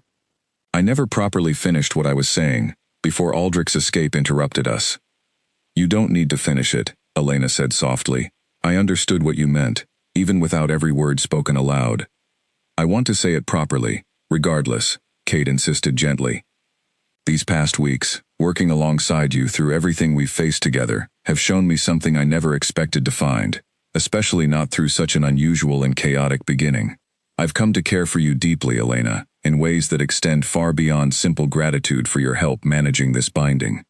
"I never properly finished what I was saying before Aldrich's escape interrupted us." "You don't need to finish it," Elena said softly. "I understood what you meant, even without every word spoken aloud." "I want to say it properly, regardless," Cade insisted gently. "These past weeks, working alongside you through everything we've faced together, have shown me something I never expected to find, especially not through such an unusual and chaotic beginning. I've come to care for you deeply, Elena, in ways that extend far beyond simple gratitude for your help managing this binding.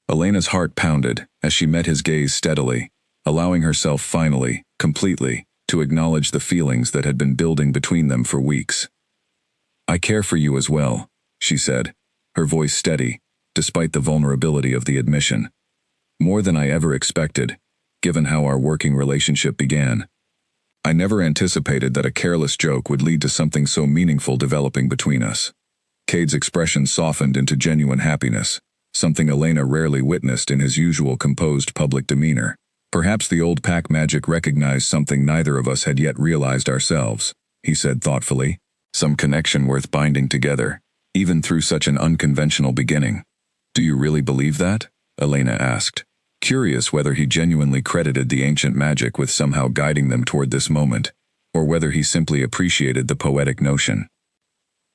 Elena's heart pounded as she met his gaze steadily, allowing herself finally, completely, to acknowledge the feelings that had been building between them for weeks. "I care for you as well," she said, her voice steady, despite the vulnerability of the admission. "More than I ever expected, given how our working relationship began. I never anticipated that a careless joke would lead to something so meaningful developing between us." Cade's expression softened into genuine happiness, something Elena rarely witnessed in his usual composed public demeanor. "Perhaps the old pack magic recognized something neither of us had yet realized ourselves," he said thoughtfully. "Some connection worth binding together, even through such an unconventional beginning." "Do you really believe that?" Elena asked, curious whether he genuinely credited the ancient magic with somehow guiding them toward this moment, or whether he simply appreciated the poetic notion.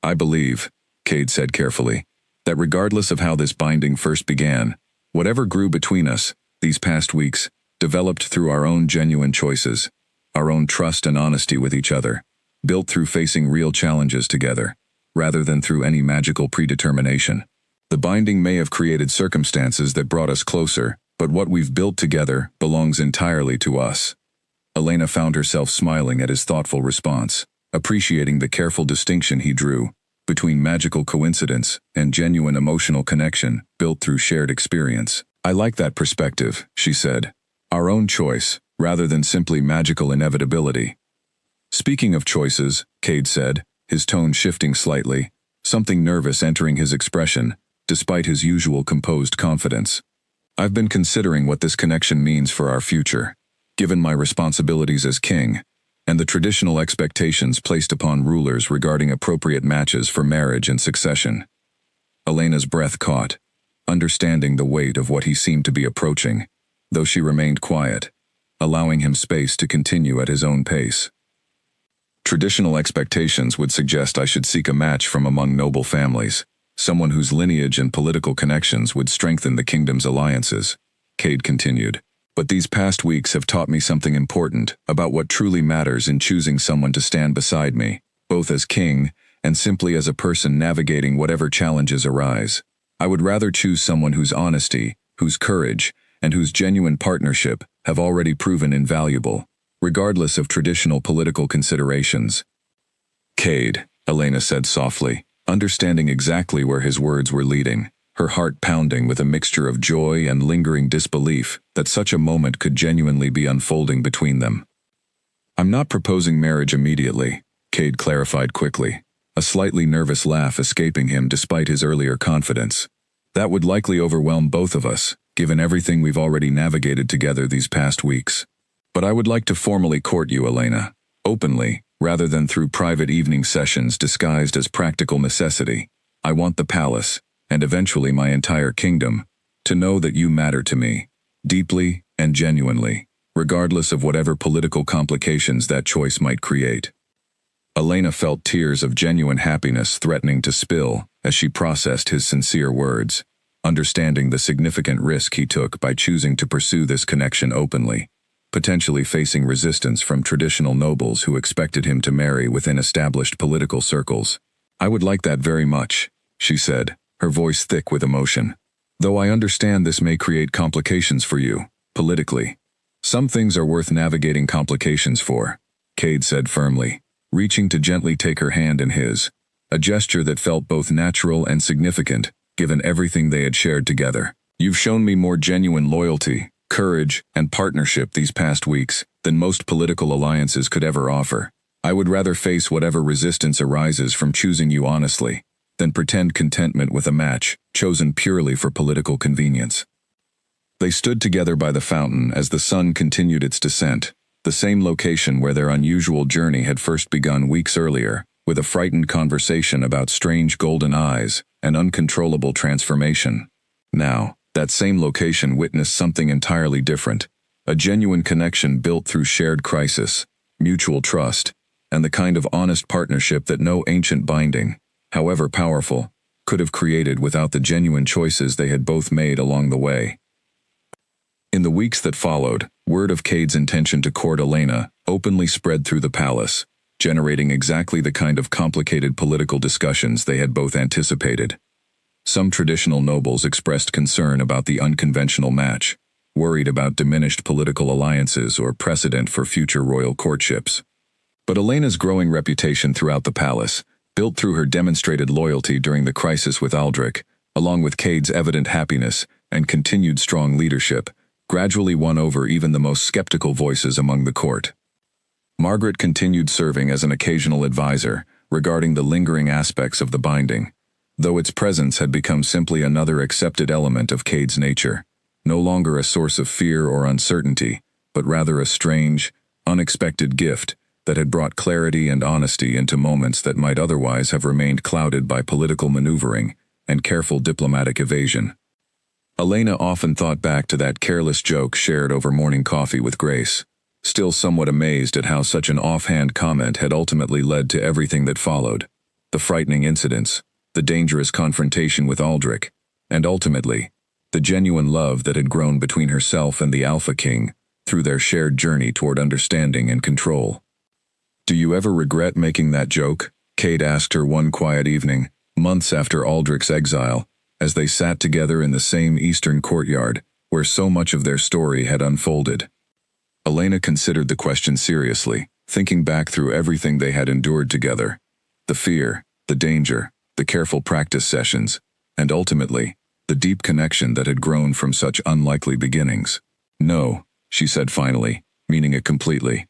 "I believe," Cade said carefully, "that regardless of how this binding first began, whatever grew between us, these past weeks, developed through our own genuine choices, our own trust and honesty with each other, built through facing real challenges together, rather than through any magical predetermination. The binding may have created circumstances that brought us closer, but what we've built together belongs entirely to us." Elena found herself smiling at his thoughtful response, appreciating the careful distinction he drew between magical coincidence and genuine emotional connection built through shared experience. "I like that perspective," she said. "Our own choice, rather than simply magical inevitability." "Speaking of choices," Cade said, his tone shifting slightly, something nervous entering his expression, despite his usual composed confidence. "I've been considering what this connection means for our future, given my responsibilities as king, and the traditional expectations placed upon rulers regarding appropriate matches for marriage and succession." Elena's breath caught, understanding the weight of what he seemed to be approaching, though she remained quiet, allowing him space to continue at his own pace. "Traditional expectations would suggest I should seek a match from among noble families, someone whose lineage and political connections would strengthen the kingdom's alliances," Cade continued. "But these past weeks have taught me something important about what truly matters in choosing someone to stand beside me, both as king and simply as a person navigating whatever challenges arise. I would rather choose someone whose honesty, whose courage, and whose genuine partnership have already proven invaluable, regardless of traditional political considerations." "Cade," Elena said softly, understanding exactly where his words were leading, her heart pounding with a mixture of joy and lingering disbelief that such a moment could genuinely be unfolding between them. "I'm not proposing marriage immediately," Cade clarified quickly, a slightly nervous laugh escaping him despite his earlier confidence. "That would likely overwhelm both of us, given everything we've already navigated together these past weeks. But I would like to formally court you, Elena, openly, rather than through private evening sessions disguised as practical necessity. I want the palace, and eventually my entire kingdom, to know that you matter to me, deeply and genuinely, regardless of whatever political complications that choice might create." Elena felt tears of genuine happiness threatening to spill as she processed his sincere words, understanding the significant risk he took by choosing to pursue this connection openly, potentially facing resistance from traditional nobles who expected him to marry within established political circles. "I would like that very much," she said, her voice thick with emotion. "Though I understand this may create complications for you, politically. Some things are worth navigating complications for," Cade said firmly, reaching to gently take her hand in his, a gesture that felt both natural and significant, given everything they had shared together. "You've shown me more genuine loyalty, courage, and partnership these past weeks than most political alliances could ever offer. I would rather face whatever resistance arises from choosing you honestly, than pretend contentment with a match chosen purely for political convenience." They stood together by the fountain as the sun continued its descent, the same location where their unusual journey had first begun weeks earlier, with a frightened conversation about strange golden eyes and uncontrollable transformation. Now, that same location witnessed something entirely different, a genuine connection built through shared crisis, mutual trust, and the kind of honest partnership that no ancient binding, however powerful, could have created without the genuine choices they had both made along the way. In the weeks that followed, word of Cade's intention to court Elena openly spread through the palace, generating exactly the kind of complicated political discussions they had both anticipated. Some traditional nobles expressed concern about the unconventional match, worried about diminished political alliances or precedent for future royal courtships. But Elena's growing reputation throughout the palace, built through her demonstrated loyalty during the crisis with Aldrich, along with Cade's evident happiness and continued strong leadership, gradually won over even the most skeptical voices among the court. Margaret continued serving as an occasional advisor regarding the lingering aspects of the binding, though its presence had become simply another accepted element of Cade's nature, no longer a source of fear or uncertainty, but rather a strange, unexpected gift that had brought clarity and honesty into moments that might otherwise have remained clouded by political maneuvering and careful diplomatic evasion. Elena often thought back to that careless joke shared over morning coffee with Grace, still somewhat amazed at how such an offhand comment had ultimately led to everything that followed: the frightening incidents, the dangerous confrontation with Aldrich, and ultimately, the genuine love that had grown between herself and the Alpha King through their shared journey toward understanding and control. "Do you ever regret making that joke?" Cade asked her one quiet evening, months after Aldrich's exile, as they sat together in the same eastern courtyard where so much of their story had unfolded. Elena considered the question seriously, thinking back through everything they had endured together: the fear, the danger, the careful practice sessions, and ultimately, the deep connection that had grown from such unlikely beginnings. "No," she said finally, meaning it completely.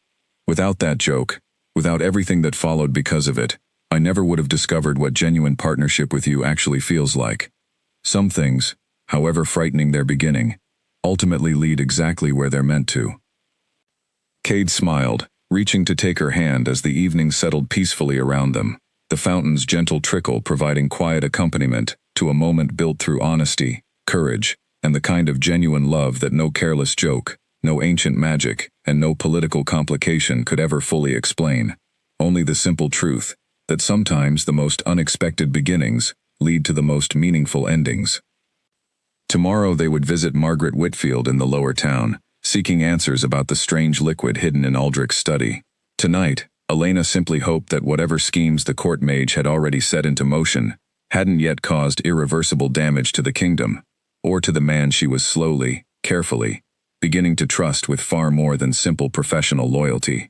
"Without that joke, without everything that followed because of it, I never would have discovered what genuine partnership with you actually feels like. Some things, however frightening their beginning, ultimately lead exactly where they're meant to." Cade smiled, reaching to take her hand as the evening settled peacefully around them, the fountain's gentle trickle providing quiet accompaniment to a moment built through honesty, courage, and the kind of genuine love that no careless joke, no ancient magic, and no political complication could ever fully explain. Only the simple truth that sometimes the most unexpected beginnings lead to the most meaningful endings. Tomorrow they would visit Margaret Whitfield in the lower town, seeking answers about the strange liquid hidden in Aldrich's study. Tonight, Elena simply hoped that whatever schemes the court mage had already set into motion hadn't yet caused irreversible damage to the kingdom, or to the man she was slowly, carefully, beginning to trust with far more than simple professional loyalty.